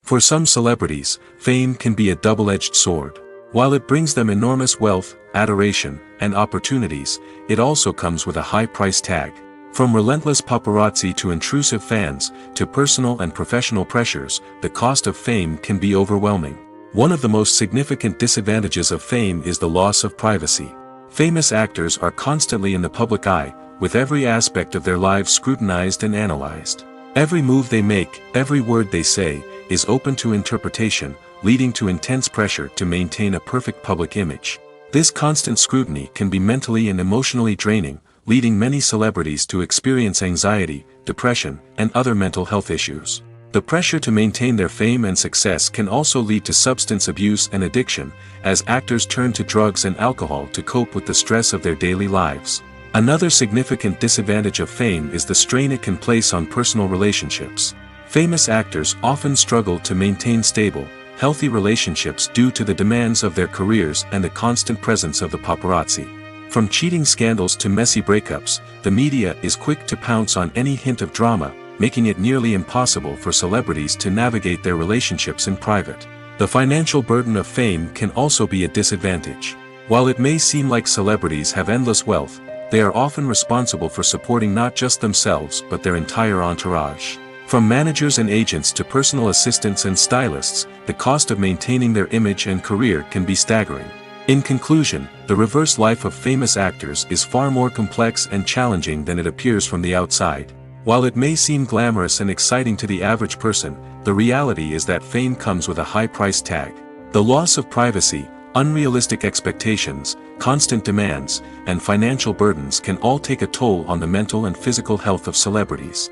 For some celebrities, fame can be a double-edged sword. While it brings them enormous wealth, adoration, and opportunities, it also comes with a high price tag. From relentless paparazzi to intrusive fans, to personal and professional pressures, the cost of fame can be overwhelming. One of the most significant disadvantages of fame is the loss of privacy. Famous actors are constantly in the public eye, with every aspect of their lives scrutinized and analyzed. Every move they make, every word they say, is open to interpretation, leading to intense pressure to maintain a perfect public image. This constant scrutiny can be mentally and emotionally draining, leading many celebrities to experience anxiety, depression, and other mental health issues. The pressure to maintain their fame and success can also lead to substance abuse and addiction, as actors turn to drugs and alcohol to cope with the stress of their daily lives. Another significant disadvantage of fame is the strain it can place on personal relationships. Famous actors often struggle to maintain stable, healthy relationships due to the demands of their careers and the constant presence of the paparazzi. From cheating scandals to messy breakups, the media is quick to pounce on any hint of drama, making it nearly impossible for celebrities to navigate their relationships in private. The financial burden of fame can also be a disadvantage. While it may seem like celebrities have endless wealth, they are often responsible for supporting not just themselves but their entire entourage. From managers and agents to personal assistants and stylists, the cost of maintaining their image and career can be staggering. In conclusion, the reverse life of famous actors is far more complex and challenging than it appears from the outside. While it may seem glamorous and exciting to the average person, the reality is that fame comes with a high price tag. The loss of privacy, unrealistic expectations, constant demands, and financial burdens can all take a toll on the mental and physical health of celebrities.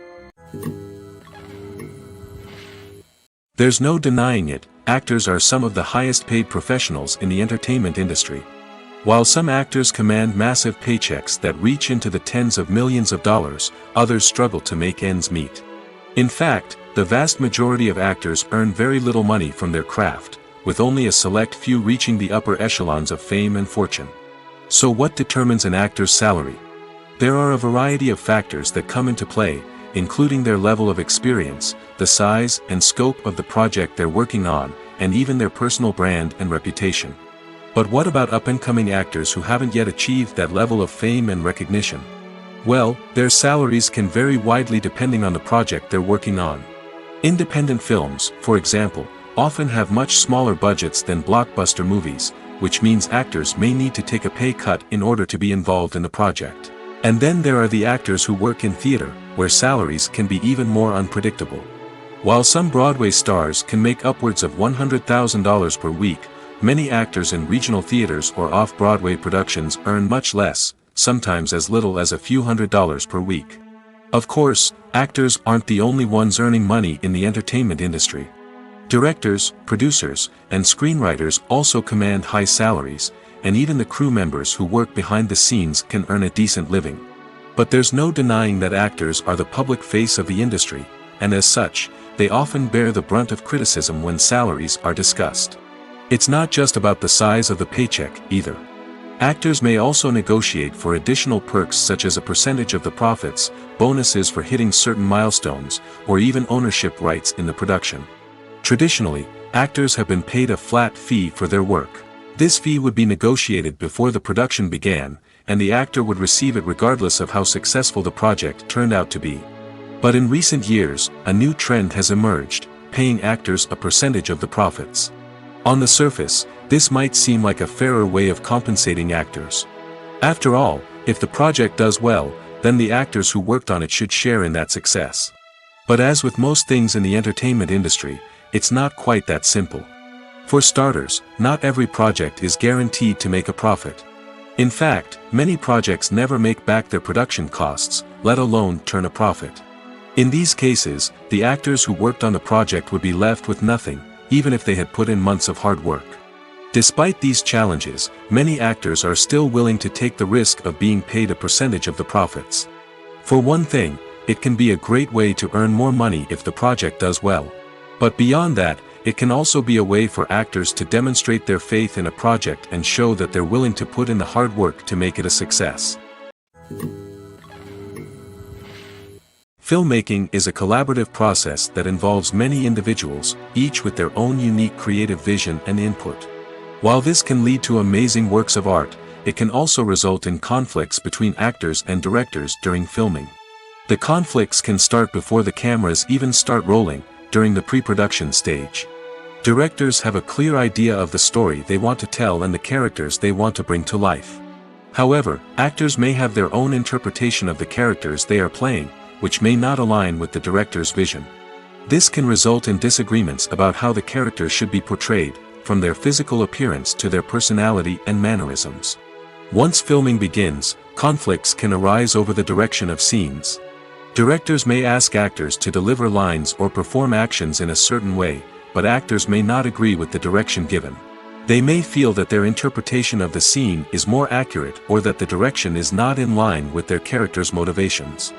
There's no denying it, actors are some of the highest paid professionals in the entertainment industry. While some actors command massive paychecks that reach into the tens of millions of dollars, others struggle to make ends meet. In fact, the vast majority of actors earn very little money from their craft, with only a select few reaching the upper echelons of fame and fortune. So what determines an actor's salary? There are a variety of factors that come into play, including their level of experience, the size and scope of the project they're working on, and even their personal brand and reputation. But what about up-and-coming actors who haven't yet achieved that level of fame and recognition? Well, their salaries can vary widely depending on the project they're working on. Independent films, for example, often have much smaller budgets than blockbuster movies, which means actors may need to take a pay cut in order to be involved in the project. And then there are the actors who work in theater, where salaries can be even more unpredictable. While some Broadway stars can make upwards of $100,000 per week, many actors in regional theaters or off-Broadway productions earn much less, sometimes as little as a few $100s per week. Of course, actors aren't the only ones earning money in the entertainment industry. Directors, producers, and screenwriters also command high salaries, and even the crew members who work behind the scenes can earn a decent living. But there's no denying that actors are the public face of the industry, and as such, they often bear the brunt of criticism when salaries are discussed. It's not just about the size of the paycheck, either. Actors may also negotiate for additional perks such as a percentage of the profits, bonuses for hitting certain milestones, or even ownership rights in the production. Traditionally, actors have been paid a flat fee for their work. This fee would be negotiated before the production began, and the actor would receive it regardless of how successful the project turned out to be. But in recent years, a new trend has emerged, paying actors a percentage of the profits. On the surface, this might seem like a fairer way of compensating actors. After all, if the project does well, then the actors who worked on it should share in that success. But as with most things in the entertainment industry, it's not quite that simple. For starters, not every project is guaranteed to make a profit. In fact, many projects never make back their production costs, let alone turn a profit. In these cases, the actors who worked on the project would be left with nothing, even if they had put in months of hard work. Despite these challenges, many actors are still willing to take the risk of being paid a percentage of the profits. For one thing, it can be a great way to earn more money if the project does well. But beyond that, it can also be a way for actors to demonstrate their faith in a project and show that they're willing to put in the hard work to make it a success. Filmmaking is a collaborative process that involves many individuals, each with their own unique creative vision and input. While this can lead to amazing works of art, it can also result in conflicts between actors and directors during filming. The conflicts can start before the cameras even start rolling, during the pre-production stage. Directors have a clear idea of the story they want to tell and the characters they want to bring to life. However, actors may have their own interpretation of the characters they are playing, which may not align with the director's vision. This can result in disagreements about how the character should be portrayed, from their physical appearance to their personality and mannerisms. Once filming begins, conflicts can arise over the direction of scenes. Directors may ask actors to deliver lines or perform actions in a certain way, but actors may not agree with the direction given. They may feel that their interpretation of the scene is more accurate or that the direction is not in line with their character's motivations.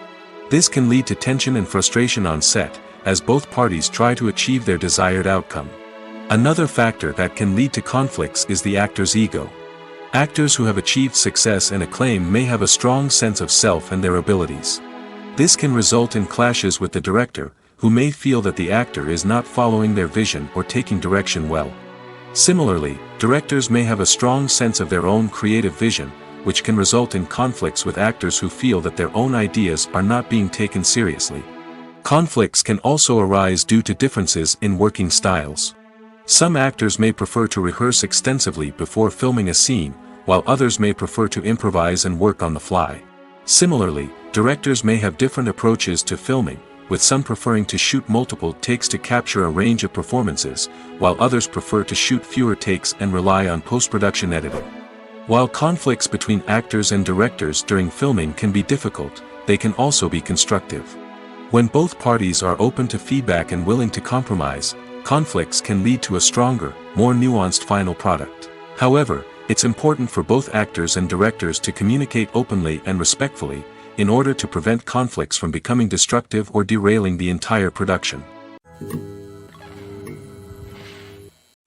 This can lead to tension and frustration on set, as both parties try to achieve their desired outcome. Another factor that can lead to conflicts is the actor's ego. Actors who have achieved success and acclaim may have a strong sense of self and their abilities. This can result in clashes with the director, who may feel that the actor is not following their vision or taking direction well. Similarly, directors may have a strong sense of their own creative vision, which can result in conflicts with actors who feel that their own ideas are not being taken seriously. Conflicts can also arise due to differences in working styles. Some actors may prefer to rehearse extensively before filming a scene, while others may prefer to improvise and work on the fly. Similarly, directors may have different approaches to filming, with some preferring to shoot multiple takes to capture a range of performances, while others prefer to shoot fewer takes and rely on post-production editing. While conflicts between actors and directors during filming can be difficult, they can also be constructive. When both parties are open to feedback and willing to compromise, conflicts can lead to a stronger, more nuanced final product. However, it's important for both actors and directors to communicate openly and respectfully, in order to prevent conflicts from becoming destructive or derailing the entire production.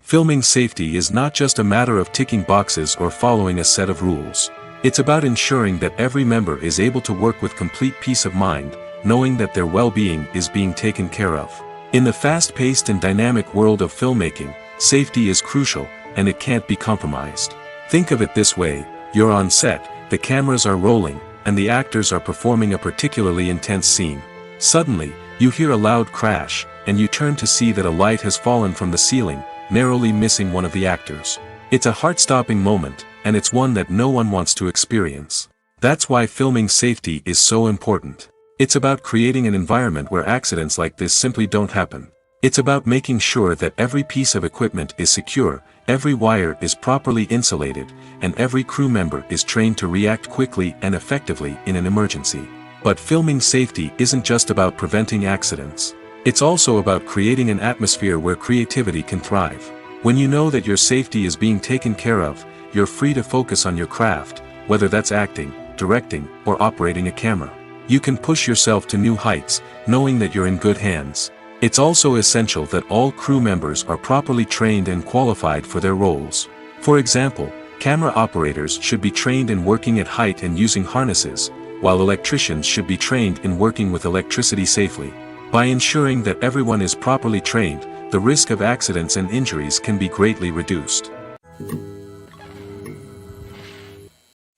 Filming safety is not just a matter of ticking boxes or following a set of rules. It's about ensuring that every member is able to work with complete peace of mind, knowing that their well-being is being taken care of. In the fast-paced and dynamic world of filmmaking, safety is crucial, and it can't be compromised. Think of it this way: you're on set, the cameras are rolling, and the actors are performing a particularly intense scene. Suddenly, you hear a loud crash, and you turn to see that a light has fallen from the ceiling, narrowly missing one of the actors. It's a heart-stopping moment, and it's one that no one wants to experience. That's why filming safety is so important. It's about creating an environment where accidents like this simply don't happen. It's about making sure that every piece of equipment is secure, every wire is properly insulated, and every crew member is trained to react quickly and effectively in an emergency. But filming safety isn't just about preventing accidents. It's also about creating an atmosphere where creativity can thrive. When you know that your safety is being taken care of, you're free to focus on your craft, whether that's acting, directing, or operating a camera. You can push yourself to new heights, knowing that you're in good hands. It's also essential that all crew members are properly trained and qualified for their roles. For example, camera operators should be trained in working at height and using harnesses, while electricians should be trained in working with electricity safely. By ensuring that everyone is properly trained, the risk of accidents and injuries can be greatly reduced.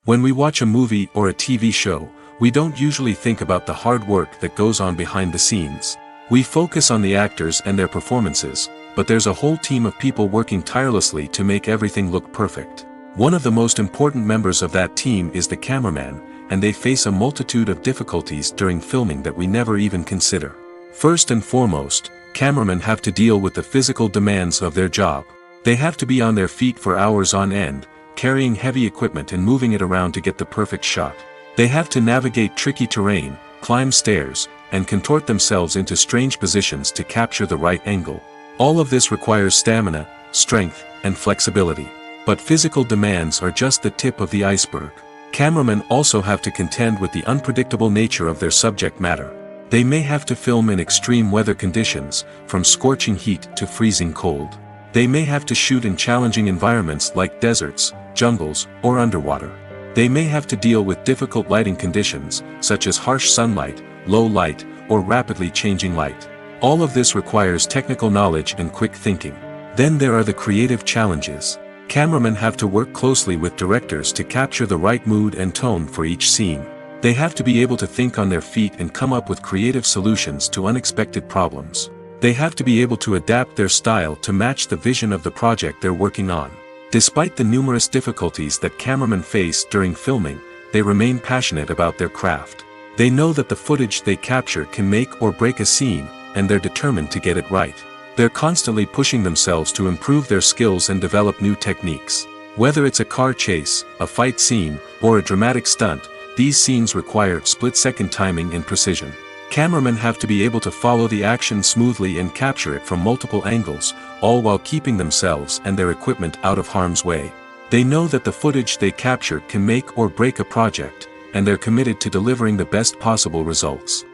When we watch a movie or a TV show, we don't usually think about the hard work that goes on behind the scenes. We focus on the actors and their performances, but there's a whole team of people working tirelessly to make everything look perfect. One of the most important members of that team is the cameraman, and they face a multitude of difficulties during filming that we never even consider. First and foremost, cameramen have to deal with the physical demands of their job. They have to be on their feet for hours on end, carrying heavy equipment and moving it around to get the perfect shot. They have to navigate tricky terrain, climb stairs, and contort themselves into strange positions to capture the right angle. All of this requires stamina, strength, and flexibility. But physical demands are just the tip of the iceberg. Cameramen also have to contend with the unpredictable nature of their subject matter. They may have to film in extreme weather conditions, from scorching heat to freezing cold. They may have to shoot in challenging environments like deserts, jungles, or underwater. They may have to deal with difficult lighting conditions, such as harsh sunlight, low light, or rapidly changing light. All of this requires technical knowledge and quick thinking. Then there are the creative challenges. Cameramen have to work closely with directors to capture the right mood and tone for each scene. They have to be able to think on their feet and come up with creative solutions to unexpected problems. They have to be able to adapt their style to match the vision of the project they're working on. Despite the numerous difficulties that cameramen face during filming, they remain passionate about their craft. They know that the footage they capture can make or break a scene, and they're determined to get it right. They're constantly pushing themselves to improve their skills and develop new techniques. Whether it's a car chase, a fight scene, or a dramatic stunt, these scenes require split-second timing and precision. Cameramen have to be able to follow the action smoothly and capture it from multiple angles, all while keeping themselves and their equipment out of harm's way. They know that the footage they capture can make or break a project, and they're committed to delivering the best possible results.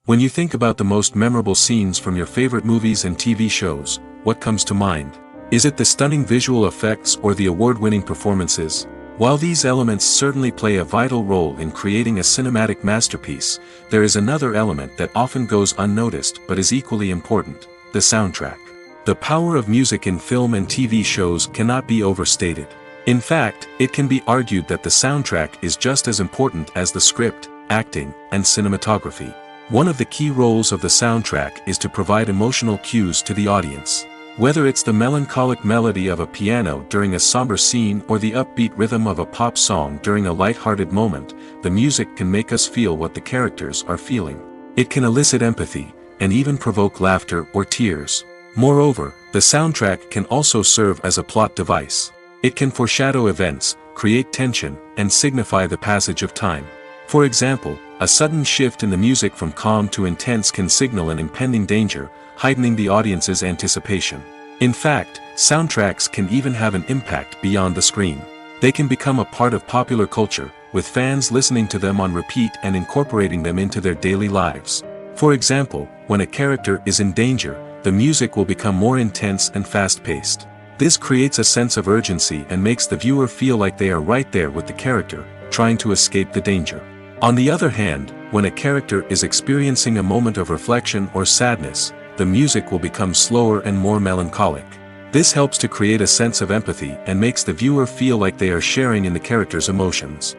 When you think about the most memorable scenes from your favorite movies and TV shows, what comes to mind? Is it the stunning visual effects or the award-winning performances? While these elements certainly play a vital role in creating a cinematic masterpiece, there is another element that often goes unnoticed but is equally important: the soundtrack. The power of music in film and TV shows cannot be overstated. In fact, it can be argued that the soundtrack is just as important as the script, acting, and cinematography. One of the key roles of the soundtrack is to provide emotional cues to the audience. Whether it's the melancholic melody of a piano during a somber scene or the upbeat rhythm of a pop song during a light-hearted moment, the music can make us feel what the characters are feeling. It can elicit empathy, and even provoke laughter or tears. Moreover, the soundtrack can also serve as a plot device. It can foreshadow events, create tension, and signify the passage of time. For example, a sudden shift in the music from calm to intense can signal an impending danger, heightening the audience's anticipation. In fact, soundtracks can even have an impact beyond the screen. They can become a part of popular culture, with fans listening to them on repeat and incorporating them into their daily lives. For example, when a character is in danger, the music will become more intense and fast-paced. This creates a sense of urgency and makes the viewer feel like they are right there with the character, trying to escape the danger. On the other hand, when a character is experiencing a moment of reflection or sadness, the music will become slower and more melancholic. This helps to create a sense of empathy and makes the viewer feel like they are sharing in the character's emotions.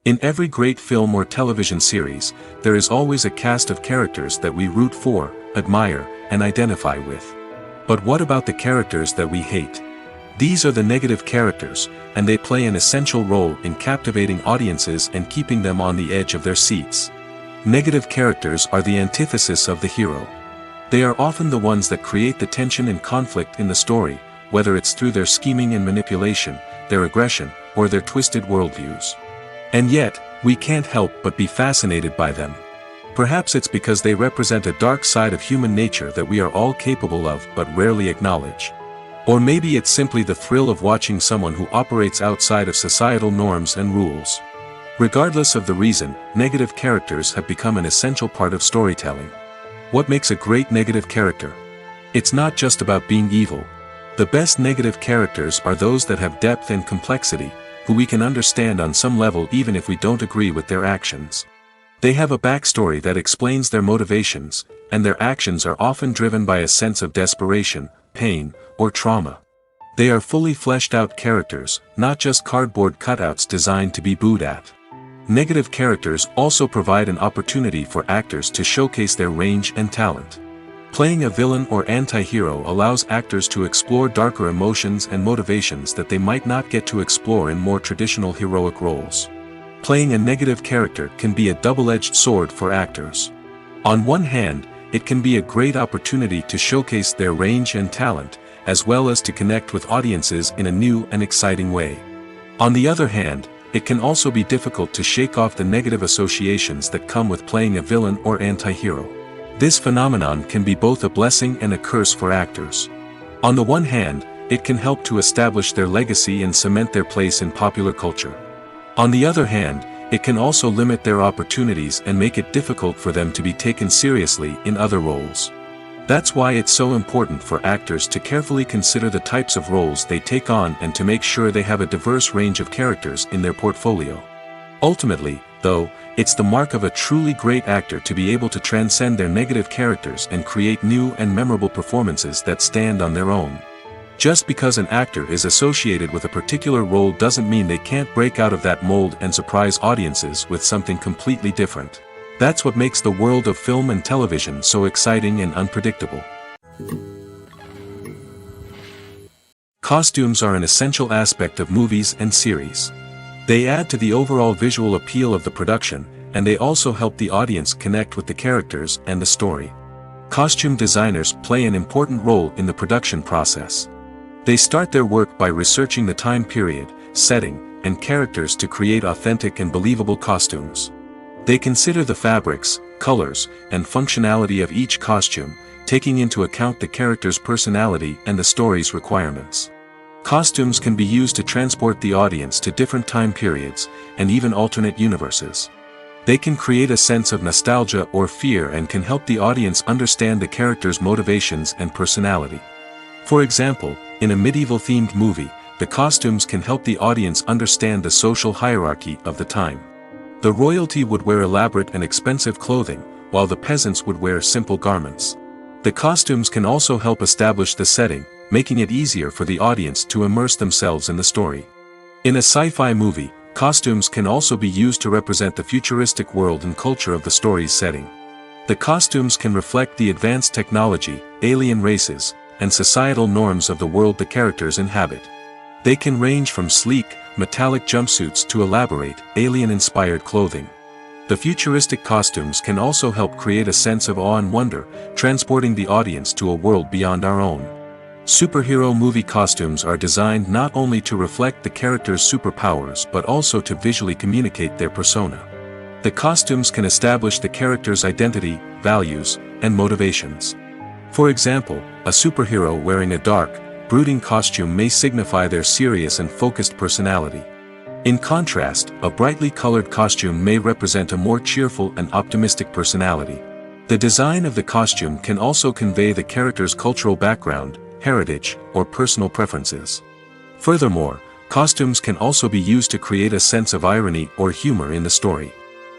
In every great film or television series, there is always a cast of characters that we root for, admire, and identify with. But what about the characters that we hate? These are the negative characters, and they play an essential role in captivating audiences and keeping them on the edge of their seats. Negative characters are the antithesis of the hero. They are often the ones that create the tension and conflict in the story, whether it's through their scheming and manipulation, their aggression, or their twisted worldviews. And yet, we can't help but be fascinated by them. Perhaps it's because they represent a dark side of human nature that we are all capable of but rarely acknowledge. Or maybe it's simply the thrill of watching someone who operates outside of societal norms and rules. Regardless of the reason, negative characters have become an essential part of storytelling. What makes a great negative character? It's not just about being evil. The best negative characters are those that have depth and complexity, who we can understand on some level even if we don't agree with their actions. They have a backstory that explains their motivations, and their actions are often driven by a sense of desperation, pain, or trauma. They are fully fleshed out characters, not just cardboard cutouts designed to be booed at. Negative characters also provide an opportunity for actors to showcase their range and talent. Playing a villain or anti-hero allows actors to explore darker emotions and motivations that they might not get to explore in more traditional heroic roles. Playing a negative character can be a double-edged sword for actors. On one hand, it can be a great opportunity to showcase their range and talent, as well as to connect with audiences in a new and exciting way. On the other hand, it can also be difficult to shake off the negative associations that come with playing a villain or anti-hero. This phenomenon can be both a blessing and a curse for actors. On the one hand, it can help to establish their legacy and cement their place in popular culture. On the other hand, it can also limit their opportunities and make it difficult for them to be taken seriously in other roles. That's why it's so important for actors to carefully consider the types of roles they take on and to make sure they have a diverse range of characters in their portfolio. Ultimately, though, it's the mark of a truly great actor to be able to transcend their negative characters and create new and memorable performances that stand on their own. Just because an actor is associated with a particular role doesn't mean they can't break out of that mold and surprise audiences with something completely different. That's what makes the world of film and television so exciting and unpredictable. Costumes are an essential aspect of movies and series. They add to the overall visual appeal of the production, and they also help the audience connect with the characters and the story. Costume designers play an important role in the production process. They start their work by researching the time period, setting, and characters to create authentic and believable costumes. They consider the fabrics, colors, and functionality of each costume, taking into account the character's personality and the story's requirements. Costumes can be used to transport the audience to different time periods, and even alternate universes. They can create a sense of nostalgia or fear and can help the audience understand the character's motivations and personality. For example, in a medieval-themed movie, the costumes can help the audience understand the social hierarchy of the time. The royalty would wear elaborate and expensive clothing, while the peasants would wear simple garments. The costumes can also help establish the setting, making it easier for the audience to immerse themselves in the story. In a sci-fi movie, costumes can also be used to represent the futuristic world and culture of the story's setting. The costumes can reflect the advanced technology, alien races, and societal norms of the world the characters inhabit. They can range from sleek, metallic jumpsuits to elaborate, alien-inspired clothing. The futuristic costumes can also help create a sense of awe and wonder, transporting the audience to a world beyond our own. Superhero movie costumes are designed not only to reflect the character's superpowers but also to visually communicate their persona. The costumes can establish the character's identity, values, and motivations. For example, a superhero wearing a dark, brooding costume may signify their serious and focused personality. In contrast, a brightly colored costume may represent a more cheerful and optimistic personality. The design of the costume can also convey the character's cultural background, heritage, or personal preferences. Furthermore, costumes can also be used to create a sense of irony or humor in the story.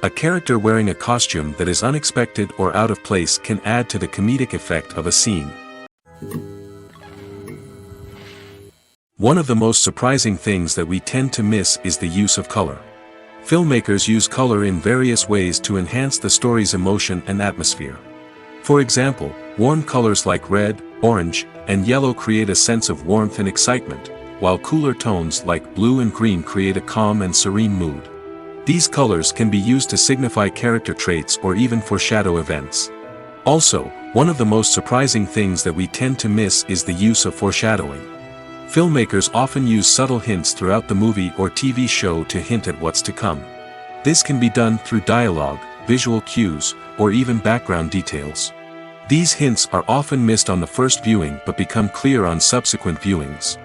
A character wearing a costume that is unexpected or out of place can add to the comedic effect of a scene. One of the most surprising things that we tend to miss is the use of color. Filmmakers use color in various ways to enhance the story's emotion and atmosphere. For example, warm colors like red, orange, and yellow create a sense of warmth and excitement, while cooler tones like blue and green create a calm and serene mood. These colors can be used to signify character traits or even foreshadow events. Also, one of the most surprising things that we tend to miss is the use of foreshadowing. Filmmakers often use subtle hints throughout the movie or TV show to hint at what's to come. This can be done through dialogue, visual cues, or even background details. These hints are often missed on the first viewing but become clear on subsequent viewings.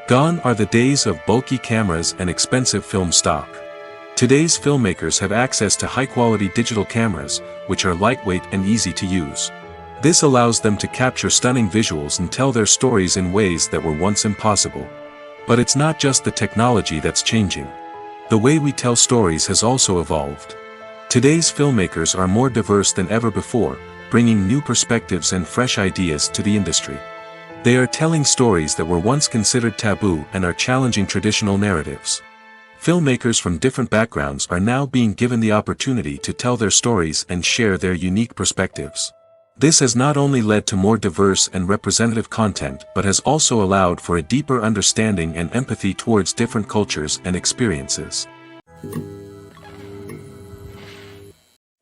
Gone are the days of bulky cameras and expensive film stock. Today's filmmakers have access to high-quality digital cameras, which are lightweight and easy to use. This allows them to capture stunning visuals and tell their stories in ways that were once impossible. But it's not just the technology that's changing. The way we tell stories has also evolved. Today's filmmakers are more diverse than ever before, bringing new perspectives and fresh ideas to the industry. They are telling stories that were once considered taboo and are challenging traditional narratives. Filmmakers from different backgrounds are now being given the opportunity to tell their stories and share their unique perspectives. This has not only led to more diverse and representative content but has also allowed for a deeper understanding and empathy towards different cultures and experiences.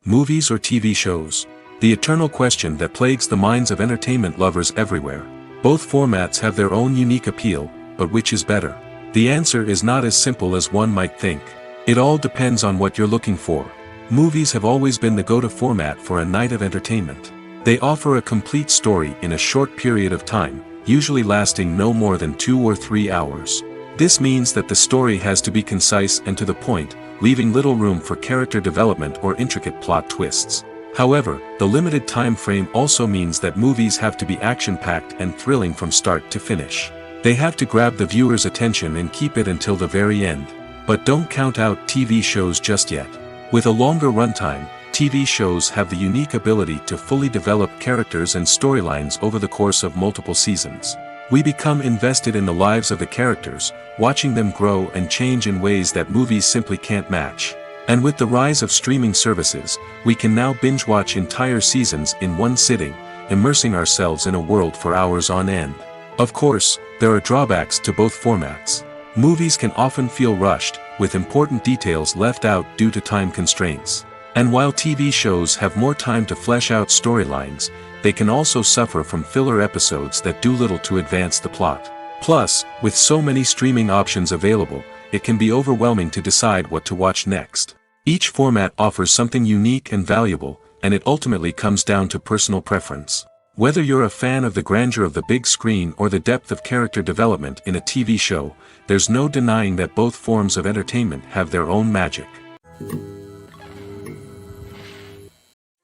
Movies or TV shows? The eternal question that plagues the minds of entertainment lovers everywhere. Both formats have their own unique appeal, but which is better? The answer is not as simple as one might think. It all depends on what you're looking for. Movies have always been the go-to format for a night of entertainment. They offer a complete story in a short period of time, usually lasting no more than 2 or 3 hours. This means that the story has to be concise and to the point, leaving little room for character development or intricate plot twists. However, the limited time frame also means that movies have to be action-packed and thrilling from start to finish. They have to grab the viewer's attention and keep it until the very end. But don't count out TV shows just yet. With a longer runtime, TV shows have the unique ability to fully develop characters and storylines over the course of multiple seasons. We become invested in the lives of the characters, watching them grow and change in ways that movies simply can't match. And with the rise of streaming services, we can now binge-watch entire seasons in one sitting, immersing ourselves in a world for hours on end. Of course, there are drawbacks to both formats. Movies can often feel rushed, with important details left out due to time constraints. And while TV shows have more time to flesh out storylines, they can also suffer from filler episodes that do little to advance the plot. Plus, with so many streaming options available, it can be overwhelming to decide what to watch next. Each format offers something unique and valuable, and it ultimately comes down to personal preference. Whether you're a fan of the grandeur of the big screen or the depth of character development in a TV show, there's no denying that both forms of entertainment have their own magic.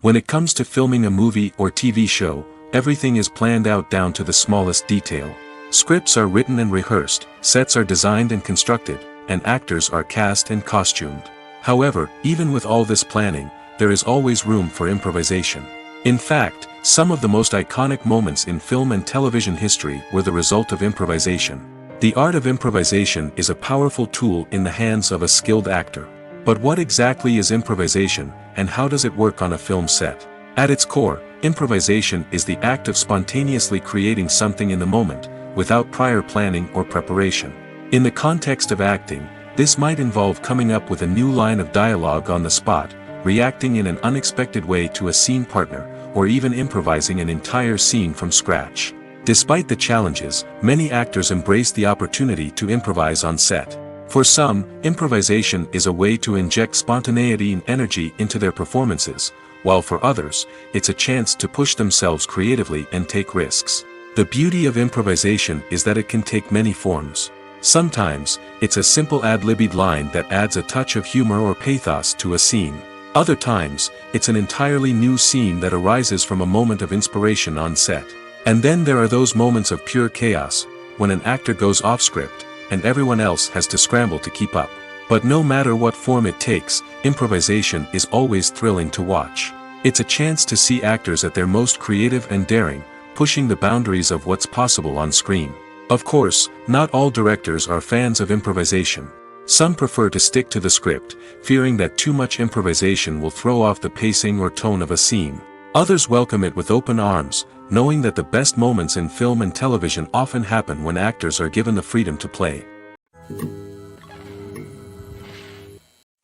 When it comes to filming a movie or TV show, everything is planned out down to the smallest detail. Scripts are written and rehearsed, sets are designed and constructed, and actors are cast and costumed. However, even with all this planning, there is always room for improvisation. In fact, some of the most iconic moments in film and television history were the result of improvisation. The art of improvisation is a powerful tool in the hands of a skilled actor. But what exactly is improvisation, and how does it work on a film set? At its core, improvisation is the act of spontaneously creating something in the moment, without prior planning or preparation. In the context of acting, this might involve coming up with a new line of dialogue on the spot, reacting in an unexpected way to a scene partner, or even improvising an entire scene from scratch. Despite the challenges, many actors embrace the opportunity to improvise on set. For some, improvisation is a way to inject spontaneity and energy into their performances, while for others, it's a chance to push themselves creatively and take risks. The beauty of improvisation is that it can take many forms. Sometimes, it's a simple ad-libbed line that adds a touch of humor or pathos to a scene. Other times, it's an entirely new scene that arises from a moment of inspiration on set. And then there are those moments of pure chaos, when an actor goes off script, and everyone else has to scramble to keep up. But no matter what form it takes, improvisation is always thrilling to watch. It's a chance to see actors at their most creative and daring, pushing the boundaries of what's possible on screen. Of course, not all directors are fans of improvisation. Some prefer to stick to the script, fearing that too much improvisation will throw off the pacing or tone of a scene. Others welcome it with open arms, knowing that the best moments in film and television often happen when actors are given the freedom to play.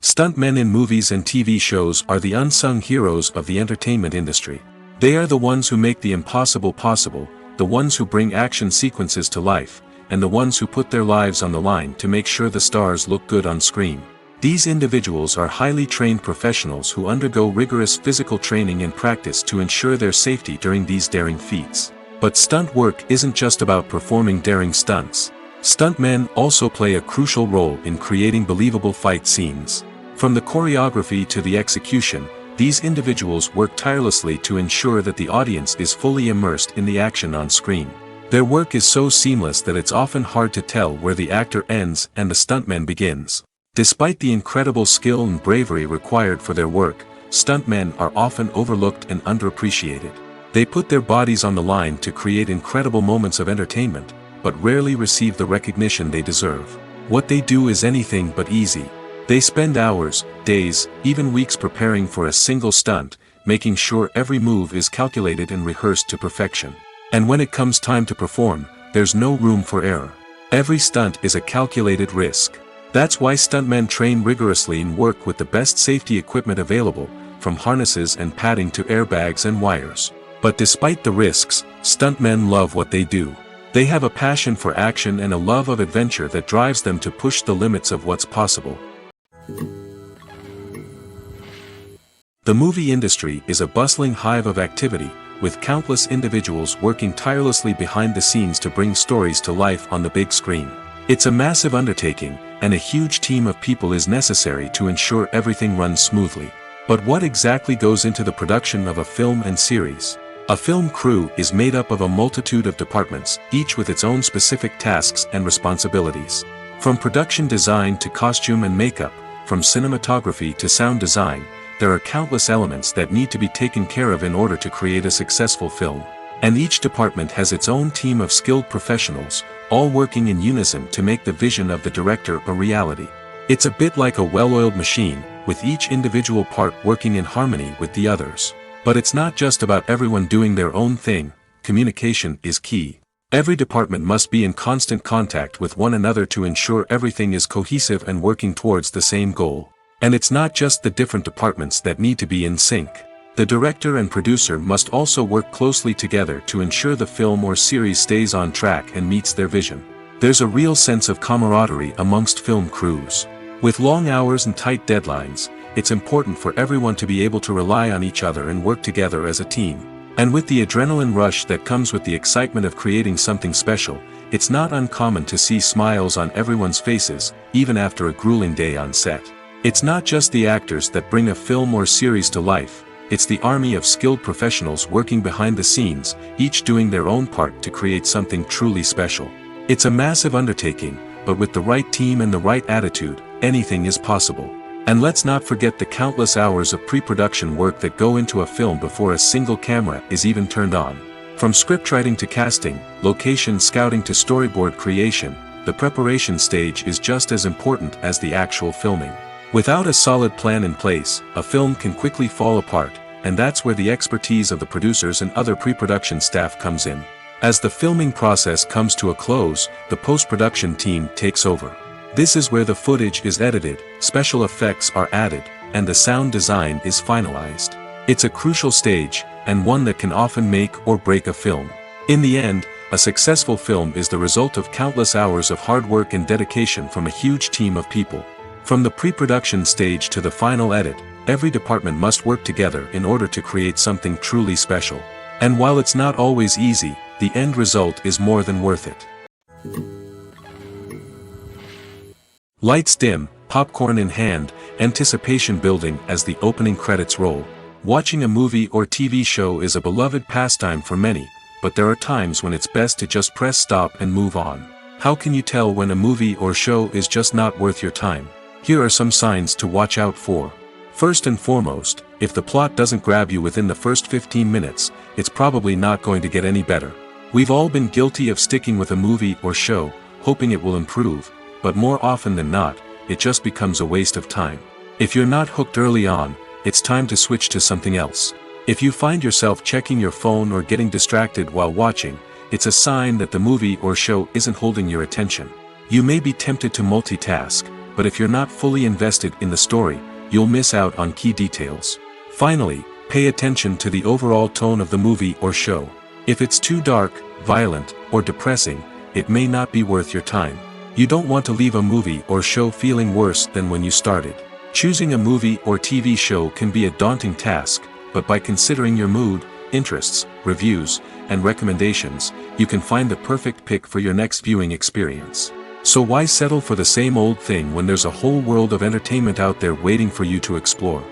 Stuntmen in movies and TV shows are the unsung heroes of the entertainment industry. They are the ones who make the impossible possible, the ones who bring action sequences to life, and the ones who put their lives on the line to make sure the stars look good on screen. These individuals are highly trained professionals who undergo rigorous physical training and practice to ensure their safety during these daring feats. But stunt work isn't just about performing daring stunts. Stuntmen also play a crucial role in creating believable fight scenes. From the choreography to the execution, these individuals work tirelessly to ensure that the audience is fully immersed in the action on screen. Their work is so seamless that it's often hard to tell where the actor ends and the stuntman begins. Despite the incredible skill and bravery required for their work, stuntmen are often overlooked and underappreciated. They put their bodies on the line to create incredible moments of entertainment, but rarely receive the recognition they deserve. What they do is anything but easy. They spend hours, days, even weeks preparing for a single stunt, making sure every move is calculated and rehearsed to perfection. And when it comes time to perform, there's no room for error. Every stunt is a calculated risk. That's why stuntmen train rigorously and work with the best safety equipment available, from harnesses and padding to airbags and wires. But despite the risks, stuntmen love what they do. They have a passion for action and a love of adventure that drives them to push the limits of what's possible. The movie industry is a bustling hive of activity, with countless individuals working tirelessly behind the scenes to bring stories to life on the big screen. It's a massive undertaking, and a huge team of people is necessary to ensure everything runs smoothly. But what exactly goes into the production of a film and series? A film crew is made up of a multitude of departments, each with its own specific tasks and responsibilities. From production design to costume and makeup, from cinematography to sound design, there are countless elements that need to be taken care of in order to create a successful film. And each department has its own team of skilled professionals, all working in unison to make the vision of the director a reality. It's a bit like a well-oiled machine, with each individual part working in harmony with the others. But it's not just about everyone doing their own thing. Communication is key. Every department must be in constant contact with one another to ensure everything is cohesive and working towards the same goal. And it's not just the different departments that need to be in sync. The director and producer must also work closely together to ensure the film or series stays on track and meets their vision. There's a real sense of camaraderie amongst film crews. With long hours and tight deadlines, it's important for everyone to be able to rely on each other and work together as a team. And with the adrenaline rush that comes with the excitement of creating something special, it's not uncommon to see smiles on everyone's faces, even after a grueling day on set. It's not just the actors that bring a film or series to life, it's the army of skilled professionals working behind the scenes, each doing their own part to create something truly special. It's a massive undertaking, but with the right team and the right attitude, anything is possible. And let's not forget the countless hours of pre-production work that go into a film before a single camera is even turned on. From scriptwriting to casting, location scouting to storyboard creation, the preparation stage is just as important as the actual filming. Without a solid plan in place, a film can quickly fall apart, and that's where the expertise of the producers and other pre-production staff comes in. As the filming process comes to a close, the post-production team takes over. This is where the footage is edited, special effects are added, and the sound design is finalized. It's a crucial stage, and one that can often make or break a film. In the end, a successful film is the result of countless hours of hard work and dedication from a huge team of people. From the pre-production stage to the final edit, every department must work together in order to create something truly special. And while it's not always easy, the end result is more than worth it. Lights dim, popcorn in hand, anticipation building as the opening credits roll. Watching a movie or TV show is a beloved pastime for many, but there are times when it's best to just press stop and move on. How can you tell when a movie or show is just not worth your time? Here are some signs to watch out for. First and foremost, if the plot doesn't grab you within the first 15 minutes, it's probably not going to get any better. We've all been guilty of sticking with a movie or show, hoping it will improve, but more often than not, it just becomes a waste of time. If you're not hooked early on, it's time to switch to something else. If you find yourself checking your phone or getting distracted while watching, it's a sign that the movie or show isn't holding your attention. You may be tempted to multitask, but if you're not fully invested in the story, you'll miss out on key details. Finally, pay attention to the overall tone of the movie or show. If it's too dark, violent, or depressing, it may not be worth your time. You don't want to leave a movie or show feeling worse than when you started. Choosing a movie or TV show can be a daunting task, but by considering your mood, interests, reviews, and recommendations, you can find the perfect pick for your next viewing experience. So why settle for the same old thing when there's a whole world of entertainment out there waiting for you to explore?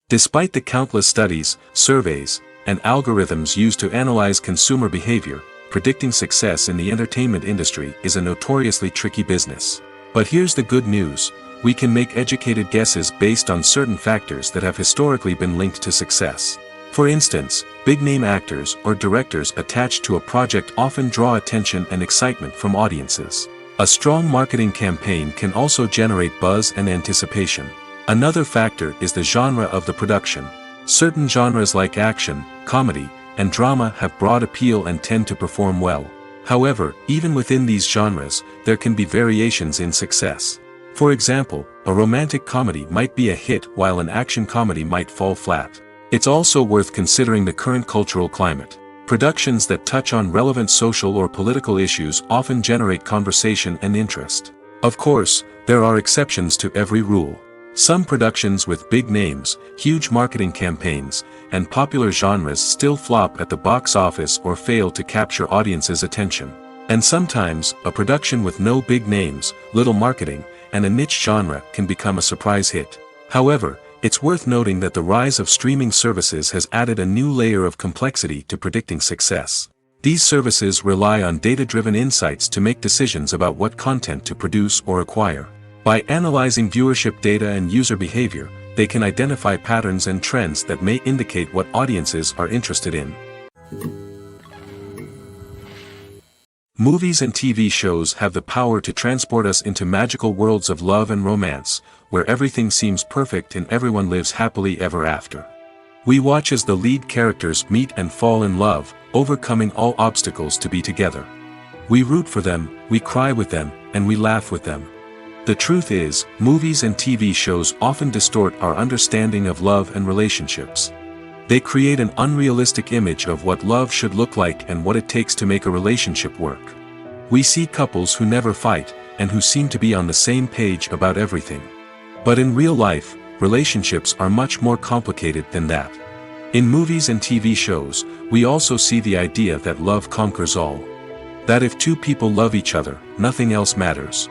Despite the countless studies, surveys, and algorithms used to analyze consumer behavior, predicting success in the entertainment industry is a notoriously tricky business. But here's the good news: we can make educated guesses based on certain factors that have historically been linked to success. For instance, big-name actors or directors attached to a project often draw attention and excitement from audiences. A strong marketing campaign can also generate buzz and anticipation. Another factor is the genre of the production. Certain genres like action, comedy, and drama have broad appeal and tend to perform well. However, even within these genres, there can be variations in success. For example, a romantic comedy might be a hit while an action comedy might fall flat. It's also worth considering the current cultural climate. Productions that touch on relevant social or political issues often generate conversation and interest. Of course, there are exceptions to every rule. Some productions with big names, huge marketing campaigns, and popular genres still flop at the box office or fail to capture audiences' attention. And sometimes, a production with no big names, little marketing, and a niche genre can become a surprise hit. However, it's worth noting that the rise of streaming services has added a new layer of complexity to predicting success. These services rely on data-driven insights to make decisions about what content to produce or acquire. By analyzing viewership data and user behavior, they can identify patterns and trends that may indicate what audiences are interested in. Movies and TV shows have the power to transport us into magical worlds of love and romance, where everything seems perfect and everyone lives happily ever after. We watch as the lead characters meet and fall in love, overcoming all obstacles to be together. We root for them, we cry with them, and we laugh with them. The truth is, movies and TV shows often distort our understanding of love and relationships. They create an unrealistic image of what love should look like and what it takes to make a relationship work. We see couples who never fight, and who seem to be on the same page about everything. But in real life, relationships are much more complicated than that. In movies and TV shows, we also see the idea that love conquers all. That if two people love each other, nothing else matters.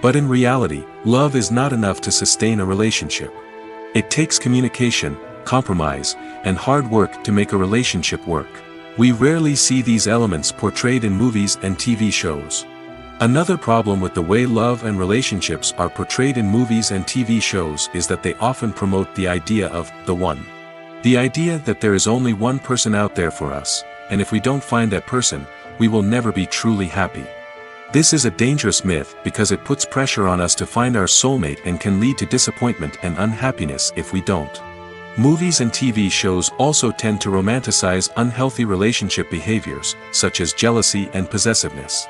But in reality, love is not enough to sustain a relationship. It takes communication, compromise, and hard work to make a relationship work. We rarely see these elements portrayed in movies and TV shows. Another problem with the way love and relationships are portrayed in movies and TV shows is that they often promote the idea of the one. The idea that there is only one person out there for us, and if we don't find that person, we will never be truly happy. This is a dangerous myth because it puts pressure on us to find our soulmate and can lead to disappointment and unhappiness if we don't. Movies and TV shows also tend to romanticize unhealthy relationship behaviors, such as jealousy and possessiveness.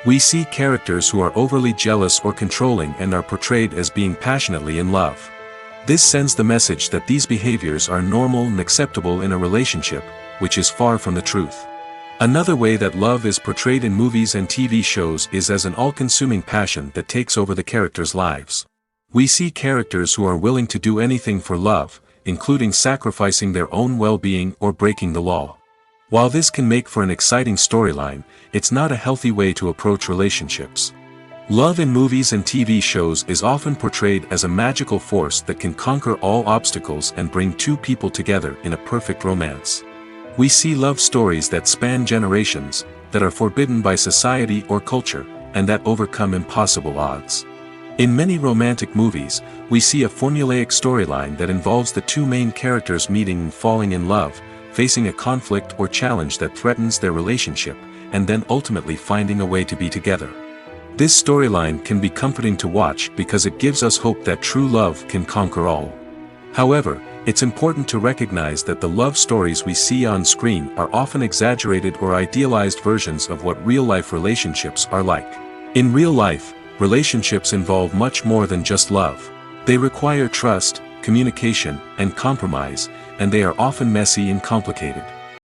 We see characters who are overly jealous or controlling and are portrayed as being passionately in love. This sends the message that these behaviors are normal and acceptable in a relationship, which is far from the truth. Another way that love is portrayed in movies and TV shows is as an all-consuming passion that takes over the characters' lives. We see characters who are willing to do anything for love, including sacrificing their own well-being or breaking the law. While this can make for an exciting storyline, it's not a healthy way to approach relationships. Love in movies and TV shows is often portrayed as a magical force that can conquer all obstacles and bring two people together in a perfect romance. We see love stories that span generations, that are forbidden by society or culture, and that overcome impossible odds. In many romantic movies, we see a formulaic storyline that involves the two main characters meeting and falling in love, facing a conflict or challenge that threatens their relationship, and then ultimately finding a way to be together. This storyline can be comforting to watch because it gives us hope that true love can conquer all. However, it's important to recognize that the love stories we see on screen are often exaggerated or idealized versions of what real-life relationships are like. In real life, relationships involve much more than just love. They require trust, communication, and compromise, and they are often messy and complicated.